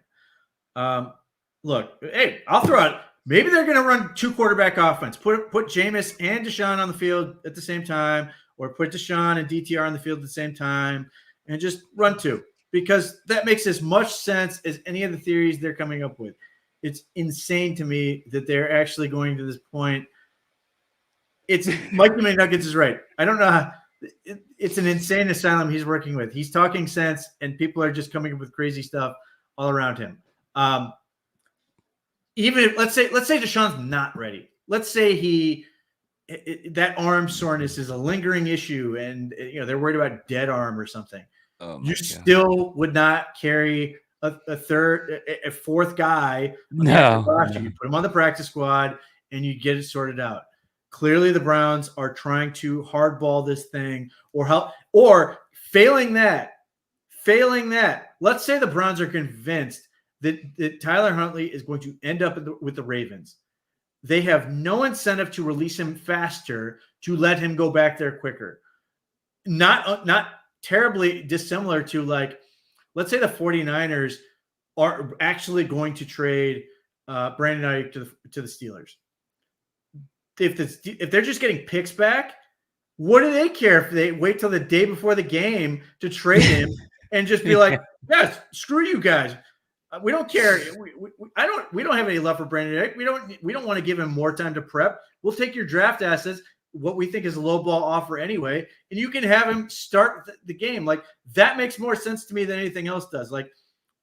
Look, hey, I'll throw out. Maybe they're going to run 2 quarterback offense. Put Jameis and Deshaun on the field at the same time, or put Deshaun and DTR on the field at the same time, and just run 2 because that makes as much sense as any of the theories they're coming up with. It's insane to me that they're actually going to this point. It's Mike McNuggets is right. I don't know how. It's an insane asylum he's working with. He's talking sense, and people are just coming up with crazy stuff all around him. Even if, let's say Deshaun's not ready. Let's say that arm soreness is a lingering issue, and they're worried about dead arm or something. You still would not carry a 4th guy. No. You put him on the practice squad, and you get it sorted out. Clearly, the Browns are trying to hardball this thing, or failing that. Let's say the Browns are convinced that Tyler Huntley is going to end up with the Ravens. They have no incentive to release him faster, to let him go back there quicker. Not terribly dissimilar to, like, let's say the 49ers are actually going to trade Brandon Ayuk to the Steelers. If they're just getting picks back, what do they care if they wait till the day before the game to trade him and just be like, yes, screw you guys. We don't care. We don't have any love for Brandon Ayuk. We don't want to give him more time to prep. We'll take your draft assets, what we think is a low ball offer anyway, and you can have him start the game. Like, that makes more sense to me than anything else does. Like,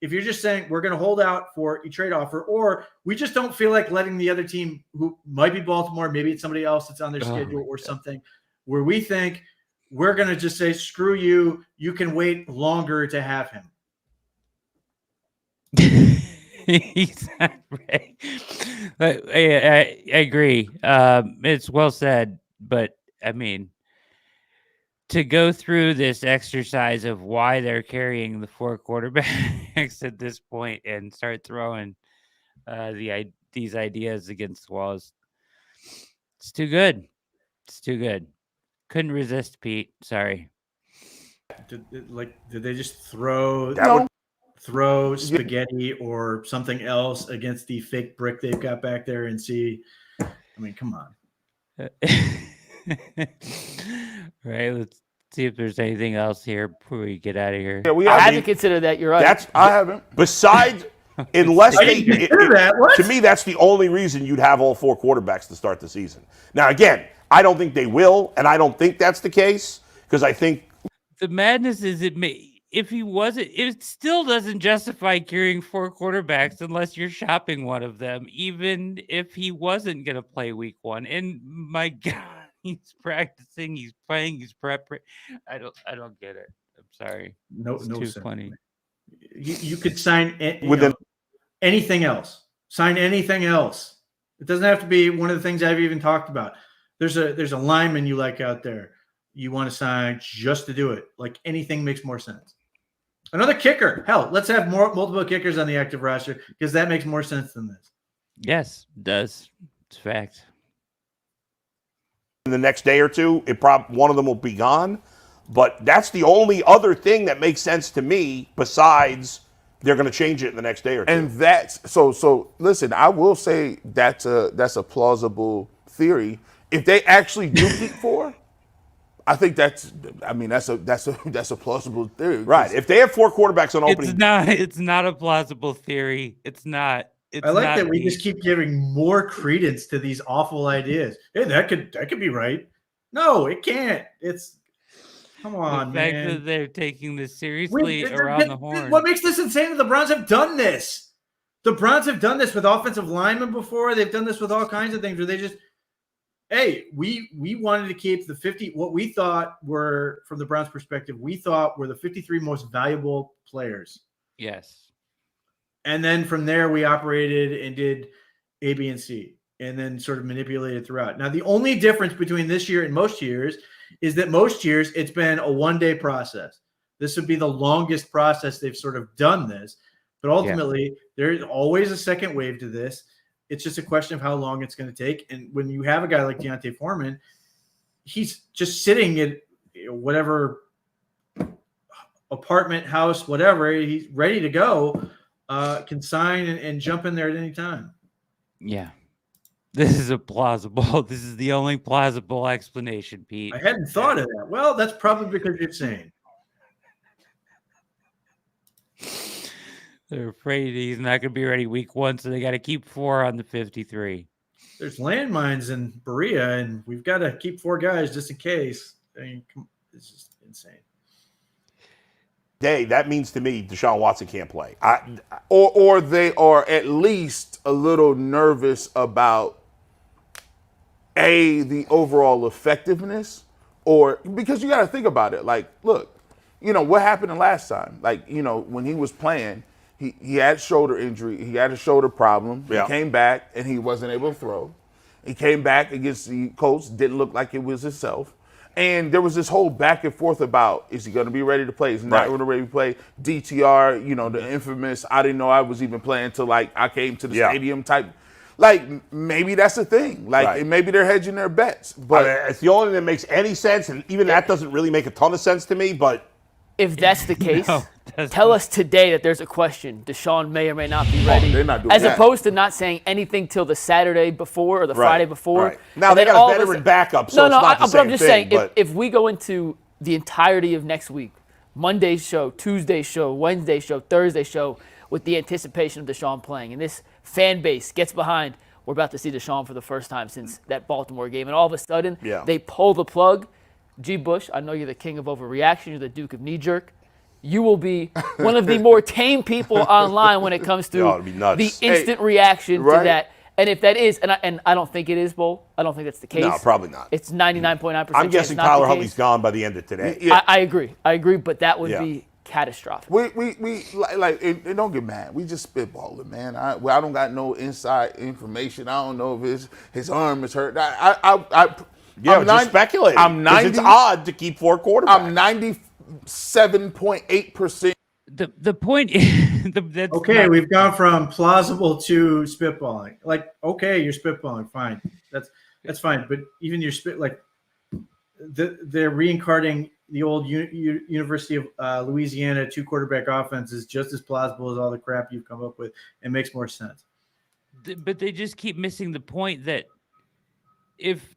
if you're just saying we're going to hold out for a trade offer, or we just don't feel like letting the other team, who might be Baltimore, maybe it's somebody else that's on their schedule or something, where we think we're going to just say, screw you, you can wait longer to have him. He's not right. I agree. It's well said, but I mean, to go through this exercise of why they're carrying the 4 quarterbacks at this point and start throwing these ideas against the walls, it's too good. It's too good. Couldn't resist, Pete. Sorry. Did they just throw spaghetti or something else against the fake brick they've got back there and see? I mean, come on. Right. Let's see if there's anything else here before we get out of here. Yeah, I haven't considered that. You're right. I haven't. Besides, unless I didn't consider that. What? To me, that's the only reason you'd have all 4 quarterbacks to start the season. Now, again, I don't think they will, and I don't think that's the case, because I think the madness is if he wasn't, it still doesn't justify carrying 4 quarterbacks unless you're shopping one of them, even if he wasn't going to play week 1. And my God, he's practicing, he's playing, he's prepping. I don't get it. I'm sorry. No too sense. funny. You could sign Within- anything else. Sign anything else. It doesn't have to be one of the things I've even talked about. There's a lineman you like out there. You want to sign just to do it. Like anything makes more sense. Another kicker. Hell, let's have multiple kickers on the active roster because that makes more sense than this. Yes, it does. It's fact. In the next day or two, one of them will be gone. But that's the only other thing that makes sense to me besides they're going to change it in the next day or two. And that's so listen, I will say that's a plausible theory. If they actually do keep 4, I think that's a plausible theory. Right. If they have 4 quarterbacks on opening, It's not a plausible theory. It's not. I like that we just keep giving more credence to these awful ideas. Hey, that could be right. No, it can't. Come on, the fact man. that they're taking this seriously around the horn. What makes this insane is the Browns have done this. The Browns have done this with offensive linemen before. They've done this with all kinds of things where they just, hey, we wanted to keep the 50, what we thought were, from the Browns' perspective, we thought were the 53 most valuable players. Yes. And then from there, we operated and did A, B, and C, and then sort of manipulated throughout. Now, the only difference between this year and most years is that most years it's been a one-day process. This would be the longest process they've sort of done this. But ultimately, there's always a second wave to this. It's just a question of how long it's going to take. And when you have a guy like Deontay Foreman, he's just sitting in whatever apartment, house, whatever, he's ready to go, can sign and jump in there at any time. Yeah. This is the only plausible explanation, Pete. I hadn't thought of that. Well, that's probably because you're sane. They're afraid he's not going to be ready week 1, so they got to keep 4 on the 53. There's landmines in Berea, and we've got to keep 4 guys just in case. I mean, it's just insane. that means to me Deshaun Watson can't play. Or they are at least a little nervous about the overall effectiveness, or because you got to think about it. Like, look, what happened the last time? Like, when he was playing, he had shoulder injury, he had a shoulder problem. Yeah. He came back and he wasn't able to throw. He came back against the Colts, didn't look like it was himself. And there was this whole back and forth about, is he going to be ready to play? Is he not going to be ready to play? DTR, the infamous, I didn't know I was even playing until I came to the stadium type. Like, maybe that's the thing. Like, maybe they're hedging their bets. But it's the only thing that makes any sense, and even that doesn't really make a ton of sense to me. But if that's the case, tell us today that there's a question. Deshaun may or may not be ready. They're not doing as that. opposed to not saying anything till the Saturday before or the Friday before. Right. Now they got a veteran backup, so it's not the same I'm just thing, saying, if we go into the entirety of next week, Monday's show, Tuesday's show, Wednesday's show, Thursday's show, with the anticipation of Deshaun playing, and this fan base gets behind, we're about to see Deshaun for the first time since that Baltimore game, and all of a sudden they pull the plug. G. Bush, I know you're the king of overreaction. You're the Duke of knee-jerk. You will be one of the more tame people online when it comes to the instant reaction to that. And if that is, and I don't think it is, Bo. I don't think that's the case. No, probably not. It's 99.9%. I'm guessing Tyler Huntley's gone by the end of today. Yeah. I agree, but that would be catastrophic. We and don't get mad. We just spitballing, man. I don't got no inside information. I don't know if his arm is hurt. Just speculating. It's odd to keep 4 quarterbacks. I'm 97.8%. The point is, okay, we've gone from plausible to spitballing. Like, okay, you're spitballing, fine. That's fine. But even your they're reincarnating the old University of Louisiana 2 quarterback offense is just as plausible as all the crap you've come up with. It makes more sense. But they just keep missing the point that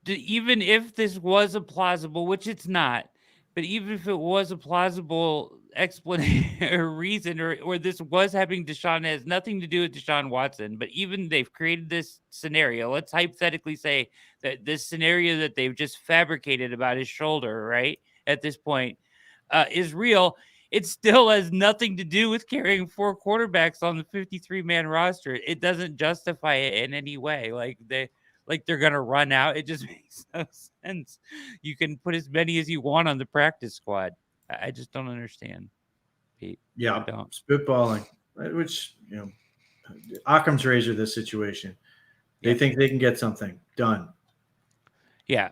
even if this was a plausible, which it's not, but even if it was a plausible explanation or reason, or this was happening to Deshaun, it has nothing to do with Deshaun Watson. But even they've created this scenario. Let's hypothetically say that this scenario that they've just fabricated about his shoulder, right, at this point, is real. It still has nothing to do with carrying 4 quarterbacks on the 53-man roster. It doesn't justify it in any way. Like they're going to run out. It just makes no sense. You can put as many as you want on the practice squad. I just don't understand. Pete. Yeah, Don't. spitballing, which Occam's razor this situation. They think they can get something done. Yeah,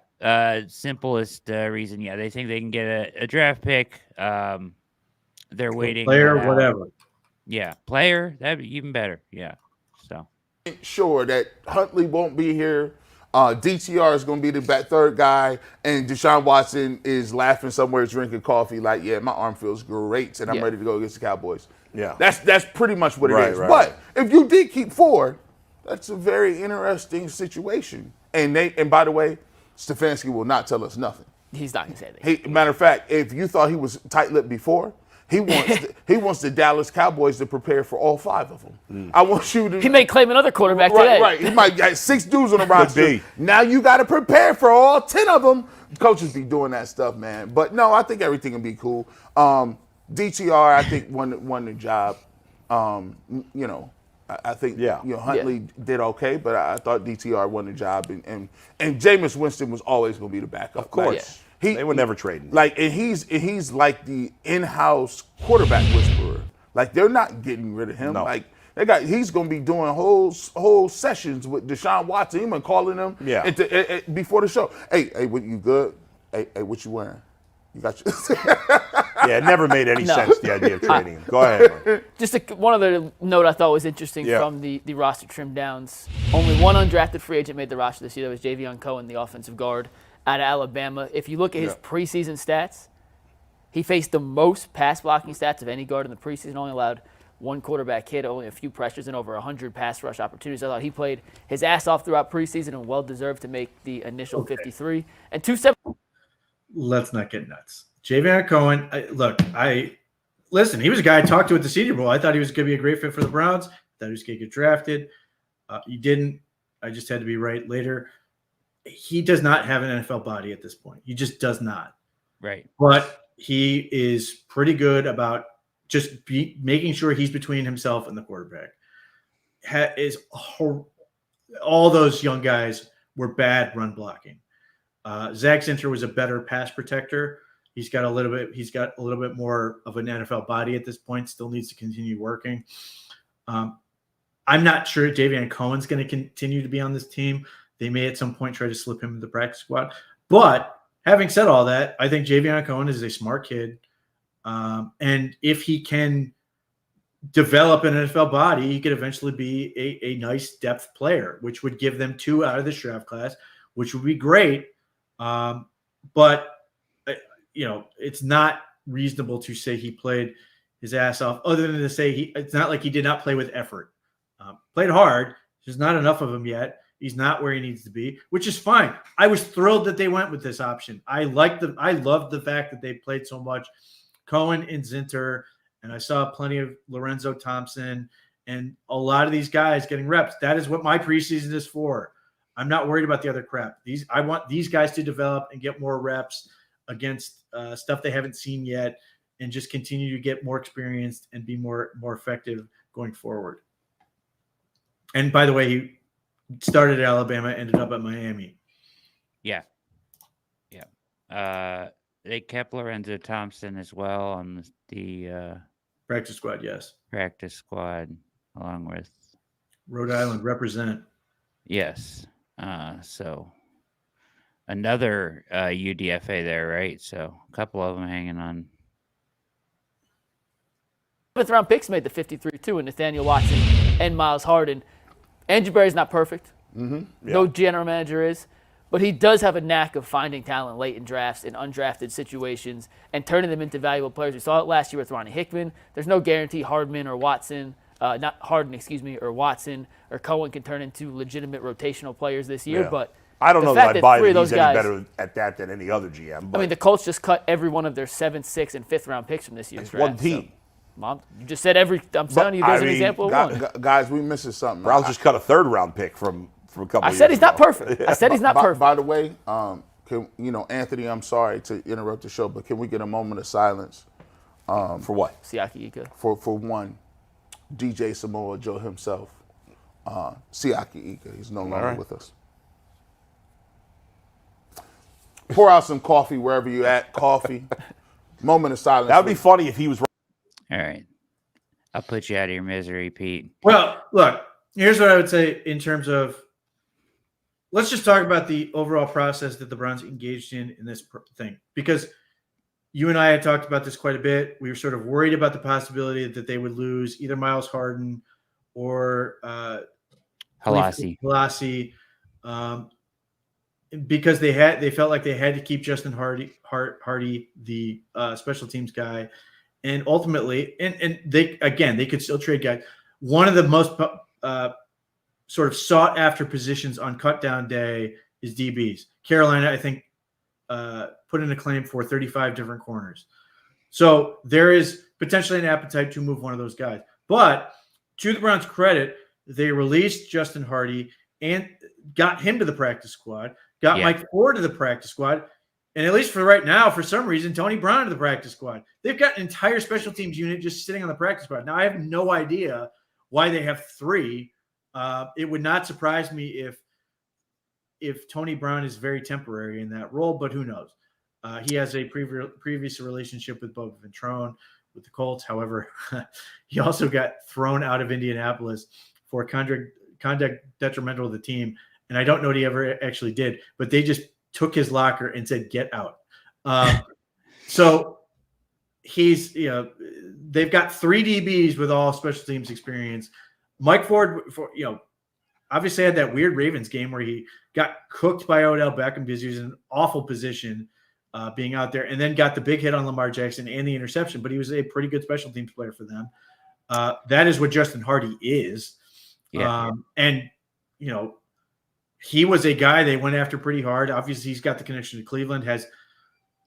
simplest reason. Yeah, they think they can get a draft pick. They're waiting. Player, out. whatever. Yeah, player. That'd be even better. Yeah. So Sure that Huntley won't be here. DTR is going to be the third guy, and Deshaun Watson is laughing somewhere drinking coffee like, yeah, my arm feels great, and I'm ready to go against the Cowboys. Yeah. That's pretty much what it is. Right. But if you did keep Ford, that's a very interesting situation. And by the way, Stefanski will not tell us nothing. He's not going to say anything. Matter of fact, if you thought he was tight-lipped before, he wants the Dallas Cowboys to prepare for all 5 of them. I want you to. He may claim another quarterback today. Right. He might got 6 dudes on the roster. be. Now you got to prepare for all 10 of them. Coaches be doing that stuff, man. But no, I think everything will be cool. DTR, I think won the job. I think Huntley did okay, but I thought DTR won the job, and Jameis Winston was always going to be the backup. Of course. They would never trade him. And he's like the in-house quarterback whisperer. Like, they're not getting rid of him. No. Like, he's going to be doing whole sessions with Deshaun Watson. He's been calling him before the show. Hey, what, you good? Hey, what you wearing? You got your Yeah, it never made any sense, the idea of trading him. Go ahead. Just one other note I thought was interesting from the roster trim downs. Only one undrafted free agent made the roster this year. That was Javion Cohen, the offensive guard out of Alabama. If you look at his preseason stats, he faced the most pass blocking stats of any guard in the preseason. Only allowed 1 quarterback hit, only a few pressures, and over 100 pass rush opportunities. I thought he played his ass off throughout preseason and well deserved to make the initial 53. And 2-7. Let's not get nuts. Javion Cohen, listen, he was a guy I talked to at the Senior Bowl. I thought he was going to be a great fit for the Browns. Thought he was going to get drafted. He didn't. I just had to be right later. He does not have an NFL body at this point. He just does not. right. But he is pretty good about just making sure he's between himself and the quarterback. All those young guys were bad run blocking. Zach Zinter was a better pass protector. He's got a little bit more of an NFL body at this point. Still needs to continue working. I'm not sure Javion Cohen's going to continue to be on this team. They may at some point try to slip him in the practice squad. But having said all that, I think Javion Cohen is a smart kid. And if he can develop an NFL body, he could eventually be a nice depth player, which would give them 2 out of this draft class, which would be great. But it's not reasonable to say he played his ass off, other than to say it's not like he did not play with effort. Played hard. There's not enough of him yet. He's not where he needs to be, which is fine. I was thrilled that they went with this option. I loved the fact that they played so much Cohen and Zinter, and I saw plenty of Lorenzo Thompson and a lot of these guys getting reps. That is what my preseason is for. I'm not worried about the other crap. I want these guys to develop and get more reps against stuff they haven't seen yet, and just continue to get more experienced and be more effective going forward. And by the way, he started at Alabama, ended up at Miami. Yeah. They kept Lorenzo Thompson as well on the Practice squad, yes. practice squad, along with Rhode Island represent. yes. So another UDFA there, right? So a couple of them hanging on. 7th round picks made the 53 too, and Nathaniel Watson and Miles Harden. Andrew Berry's not perfect. No general manager is, but he does have a knack of finding talent late in drafts in undrafted situations and turning them into valuable players. We saw it last year with Ronnie Hickman. There's no guarantee Watson or Cohen can turn into legitimate rotational players this year, but I don't the know fact that I buy three that of he's those any guys- better at that than any other GM. But I mean, the Colts just cut every one of their 7th, 6th, and 5th round picks from this year's it's draft. one team. Mom, you just said every. I'm telling you, there's an example of one. Guys, we missing something. Browns just cut a 3rd round pick from a couple I of said years he's not ago. perfect. I said he's not perfect. By the way, Anthony, I'm sorry to interrupt the show, but can we get a moment of silence For what? Siaki Ika. for one, DJ Samoa Joe himself, Siaki Ika. He's no longer with us. Pour out some coffee wherever you're at. Coffee. Moment of silence. That would be funny if he was. All right. I'll put you out of your misery, Pete. Well, look, here's what I would say in terms of let's just talk about the overall process that the Browns engaged in this thing, because you and I had talked about this quite a bit. We were sort of worried about the possibility that they would lose either Miles Harden or Halasi, because they felt like they had to keep Justin Hardy, the special teams guy, and ultimately, and they could still trade guys. One of the most sort of sought after positions on cut down day is DBs. Carolina, I think, put in a claim for 35 different corners. So there is potentially an appetite to move one of those guys. But to the Browns' credit, they released Justin Hardy and got him to the practice squad, got Mike Ford to the practice squad, and at least for right now, for some reason, Tony Brown to the practice squad. They've got an entire special teams unit just sitting on the practice squad. Now, I have no idea why they have three. It would not surprise me if Tony Brown is very temporary in that role, but who knows? He has a previous relationship with Bubba Ventrone with the Colts. However, he also got thrown out of Indianapolis for conduct detrimental to the team. And I don't know what he ever actually did, but they just took his locker and said, get out. So they've got three DBs with all special teams experience. Mike Ford, obviously had that weird Ravens game where he got cooked by Odell Beckham because he was in an awful position being out there, and then got the big hit on Lamar Jackson and the interception, but he was a pretty good special teams player for them. That is what Justin Hardy is. Yeah. And, he was a guy they went after pretty hard. Obviously, he's got the connection to Cleveland, has,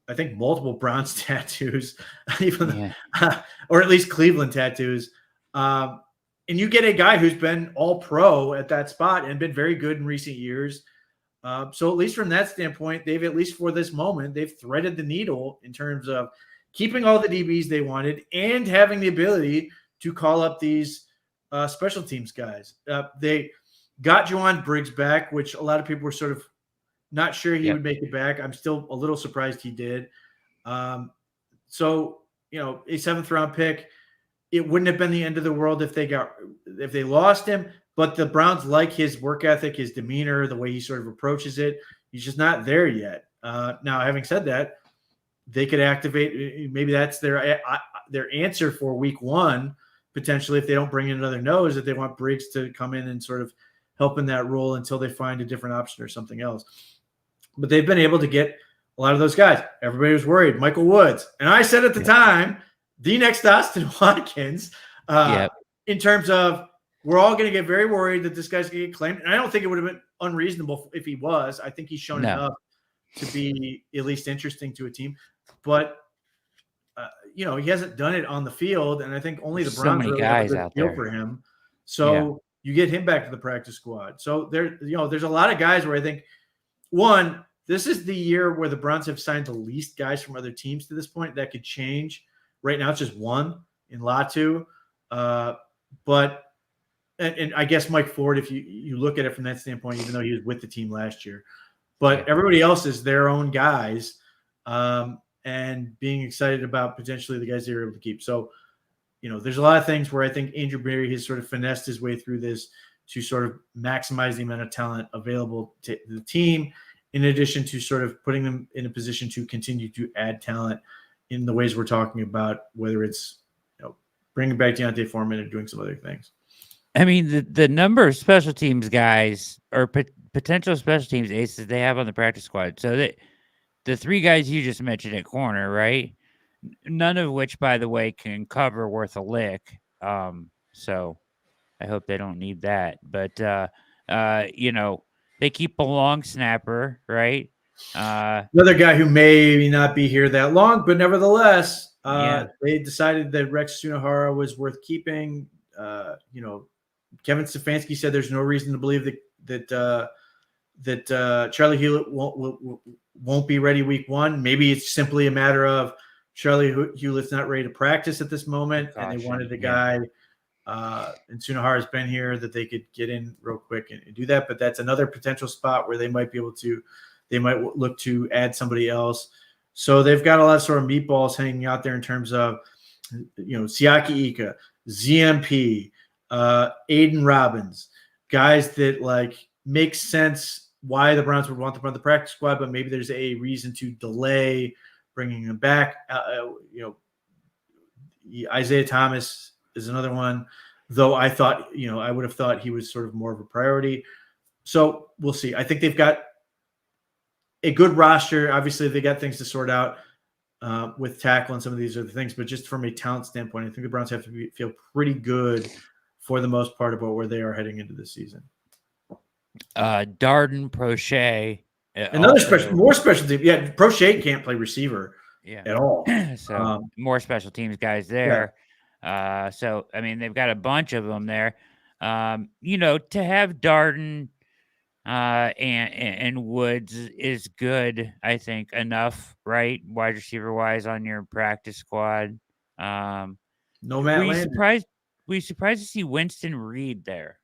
I think, multiple Browns tattoos, or at least Cleveland tattoos. And you get a guy who's been all pro at that spot and been very good in recent years. So at least from that standpoint, they've, at least for this moment, they've threaded the needle in terms of keeping all the DBs they wanted and having the ability to call up these special teams guys. They got Juwan Briggs back, which a lot of people were sort of not sure he would make it back. I'm still a little surprised he did. So, a 7th round pick, it wouldn't have been the end of the world if they lost him, but the Browns like his work ethic, his demeanor, the way he sort of approaches it. He's just not there yet. Now, having said that, they could activate, maybe that's their answer for week one, potentially, if they don't bring in another nose, that they want Briggs to come in and sort of help in that role until they find a different option or something else. But they've been able to get a lot of those guys. Everybody was worried. Michael Woods. And I said at the time, the next Austin Watkins, in terms of, we're all going to get very worried that this guy's going to get claimed. And I don't think it would have been unreasonable if he was. I think he's shown enough to be at least interesting to a team. But, he hasn't done it on the field. And I think only the Browns really have a good feel for him. So you get him back to the practice squad. So there's a lot of guys where I think, one, this is the year where the Browns have signed the least guys from other teams to this point. That could change. Right now, it's just one in Latu. But I guess Mike Ford, if you look at it from that standpoint, even though he was with the team last year, but everybody else is their own guys, and being excited about potentially the guys they were able to keep. So, there's a lot of things where I think Andrew Berry has sort of finessed his way through this to sort of maximize the amount of talent available to the team, in addition to sort of putting them in a position to continue to add talent in the ways we're talking about, whether it's bringing back Deontay Foreman and doing some other things. I mean, the number of special teams guys or potential special teams aces they have on the practice squad. So the three guys you just mentioned at corner, right? None of which, by the way, can cover worth a lick. So I hope they don't need that. But they keep a long snapper, right? Another guy who may not be here that long, but nevertheless, they decided that Rex Sunahara was worth keeping. Kevin Stefanski said there's no reason to believe that Charlie Hewlett won't be ready week one. Maybe it's simply a matter of Charlie Hewlett's not ready to practice at this moment, and they wanted a guy, and Sunahara's been here, that they could get in real quick and do that. But that's another potential spot where they might look to add somebody else. So they've got a lot of sort of meatballs hanging out there in terms of Siaki Ika, ZMP, Aiden Robbins, guys that like make sense why the Browns would want them on the practice squad, but maybe there's a reason to delay bringing them back. Isaiah Thomas is another one, though I thought, I would have thought he was sort of more of a priority. So we'll see. I think they've got a good roster. Obviously, they got things to sort out with tackle and some of these other things, but just from a talent standpoint, I think the Browns have to feel pretty good for the most part about where they are heading into the season. Darden Prochet. More special team. Yeah, Prochet can't play receiver at all. So more special teams guys there. Yeah. So, I mean, they've got a bunch of them there. To have Darden and Woods is good, I think, enough, right? Wide receiver wise on your practice squad. No Matt Landry. Were you surprised to see Winston Reed there?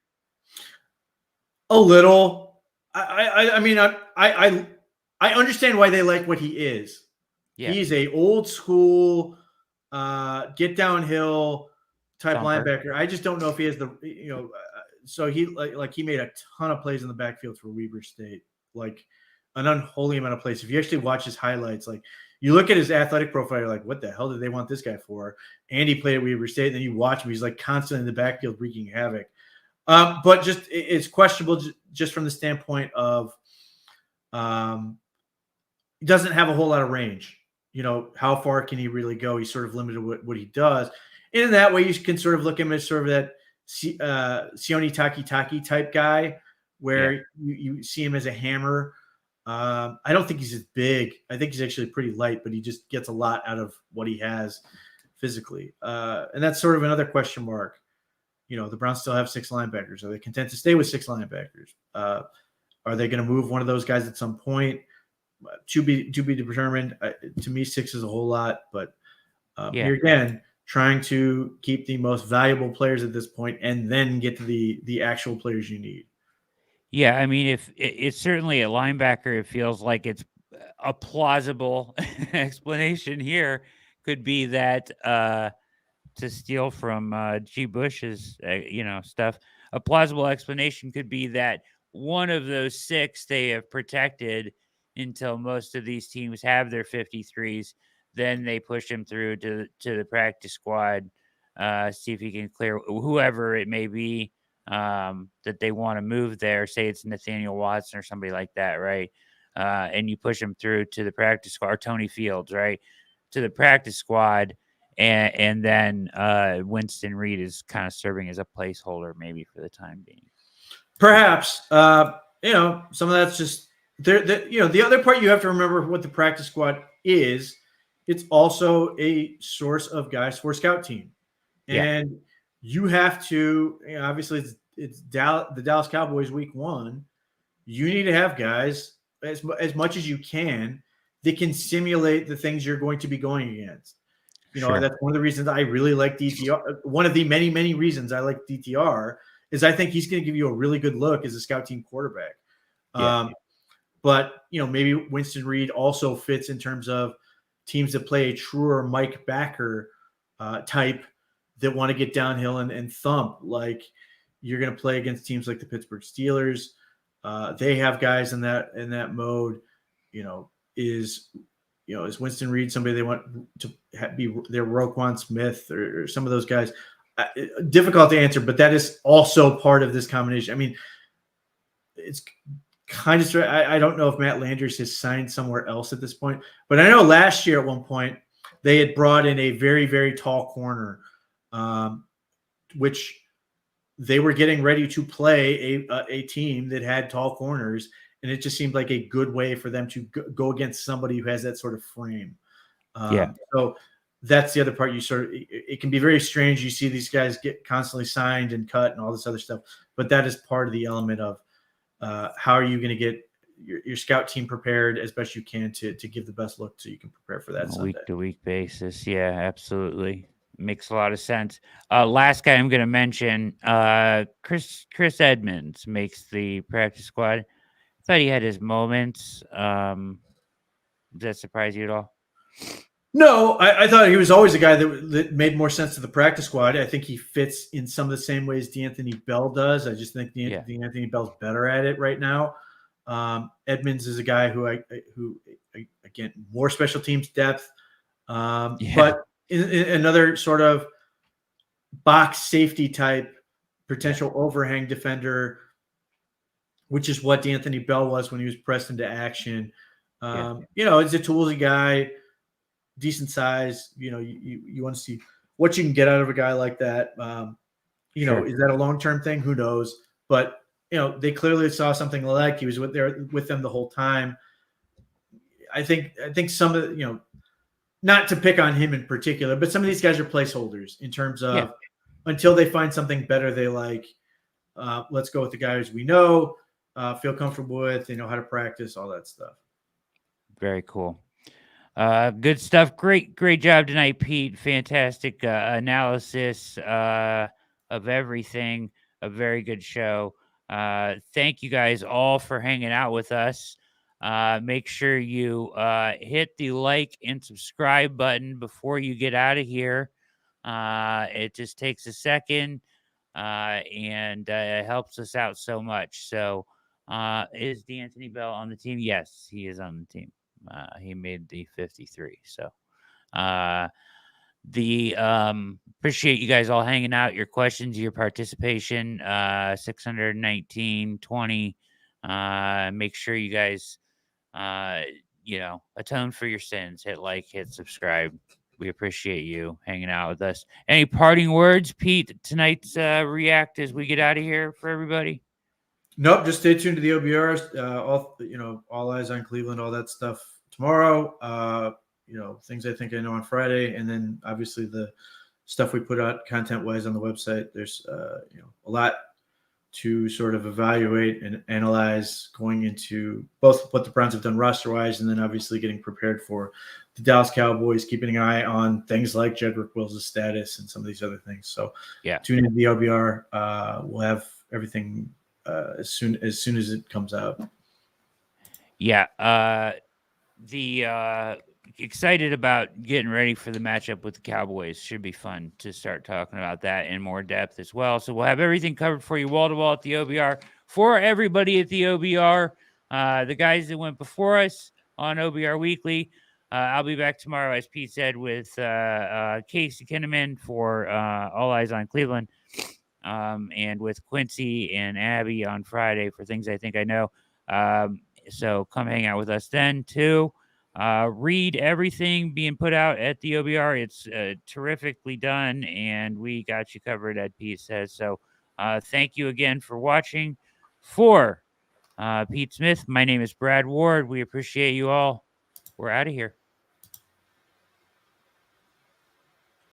A little. I mean, I understand why they like what he is. Yeah. He's a old school get downhill type linebacker. I just don't know if he has the so he he made a ton of plays in the backfield for Weber State, like an unholy amount of plays. If you actually watch his highlights, like you look at his athletic profile, you're like, what the hell did they want this guy for? And he played at Weber State, and then you watch him, he's like constantly in the backfield wreaking havoc. But just it's questionable just from the standpoint of he doesn't have a whole lot of range. How far can he really go? He's sort of limited what he does. And in that way, you can sort of look at him as sort of that Sione Takitaki type guy where you see him as a hammer. I don't think he's as big. I think he's actually pretty light, but he just gets a lot out of what he has physically. And that's sort of another question mark. The Browns still have 6 linebackers. Are they content to stay with 6 linebackers? Are they going to move one of those guys at some point? To be determined. To me, 6 is a whole lot, but here again, trying to keep the most valuable players at this point and then get to the actual players you need. Yeah, I mean, if it's certainly a linebacker, it feels like it's a plausible explanation here could be that to steal from G. Bush's stuff. A plausible explanation could be that one of those 6 they have protected until most of these teams have their 53s. Then they push him through to the practice squad, see if he can clear whoever it may be that they want to move there. Say it's Nathaniel Watson or somebody like that, right? And you push him through to the practice squad, or Tony Fields, right? To the practice squad. And then Winston Reed is kind of serving as a placeholder maybe for the time being. Perhaps. Some of that's just the other part you have to remember what the practice squad is. It's also a source of guys for a scout team. And you have to, obviously it's the Dallas Cowboys week 1. You need to have guys as much as you can that can simulate the things you're going to be going against. That's one of the reasons I really like DTR. One of the many, many reasons I like DTR is I think he's going to give you a really good look as a scout team quarterback. But, maybe Winston Reed also fits in terms of teams that play a truer Mike Backer type that want to get downhill and thump. Like you're going to play against teams like the Pittsburgh Steelers. They have guys in that mode. Is Winston Reed somebody they want to be their Roquan Smith or some of those guys? Difficult to answer, but that is also part of this combination. I mean, it's kind of strange. I don't know if Matt Landers has signed somewhere else at this point, but I know last year at one point they had brought in a very, very tall corner, which they were getting ready to play a team that had tall corners, and it just seemed like a good way for them to go against somebody who has that sort of frame. So that's the other part. It can be very strange. You see these guys get constantly signed and cut and all this other stuff, but that is part of the element of how are you going to get your scout team prepared as best you can to give the best look so you can prepare for that Sunday. Week-to-week basis. Yeah, absolutely. Makes a lot of sense. Last guy I'm going to mention, Chris Edmonds makes the practice squad. I thought he had his moments. Does that surprise you at all? No, I thought he was always a guy that made more sense to the practice squad. I think he fits in some of the same ways D'Anthony Bell does. I just think D'Anthony Bell's better at it right now. Edmonds is a guy who again, more special teams depth, but in another sort of box safety type potential overhang defender, which is what D'Anthony Bell was when he was pressed into action. You know, he's a toolsy guy. Decent size, you know, you want to see what you can get out of a guy like that. You know, is that a long-term thing? Who knows? But, you know, they clearly saw something like he was with them the whole time. I think some of the, you know, not to pick on him in particular, but some of these guys are placeholders in terms of until they find something better they like. Let's go with the guys we know, feel comfortable with, they know how to practice, all that stuff. Very cool. Good stuff. Great job tonight, Pete. Fantastic analysis of everything. A very good show. Thank you guys all for hanging out with us. Make sure you hit the like and subscribe button before you get out of here. It just takes a second and it helps us out so much. So is D'Anthony Bell on the team? Yes, he is on the team. He made the 53. So appreciate you guys all hanging out, your questions, your participation. 619-20. Make sure you guys you know, atone for your sins. Hit like, hit subscribe. We appreciate you hanging out with us. Any parting words, Pete, tonight's react as we get out of here for everybody? Nope, just stay tuned to the OBRs. All eyes on Cleveland, all that stuff tomorrow. You know, things I think I know on Friday, and then obviously the stuff we put out content-wise on the website. There's you know, a lot to sort of evaluate and analyze going into both what the Browns have done roster-wise, and then obviously getting prepared for the Dallas Cowboys, keeping an eye on things like Jedrick Wills' status and some of these other things. So tune into the OBR. We'll have everything as soon as it comes out. Excited about getting ready for the matchup with the Cowboys. Should be fun to start talking about that in more depth as well. So we'll have everything covered for you wall to wall at the OBR for everybody at the OBR. The guys that went before us on OBR Weekly. I'll be back tomorrow, as Pete said, with Casey Kinnaman for All Eyes on Cleveland, and with Quincy and Abby on Friday for Things I Think I Know. So come hang out with us then too. Read everything being put out at the OBR. It's terrifically done, and we got you covered, as Pete says. So thank you again for watching. For Pete Smith, my name is Brad Ward. We appreciate you all. We're out of here.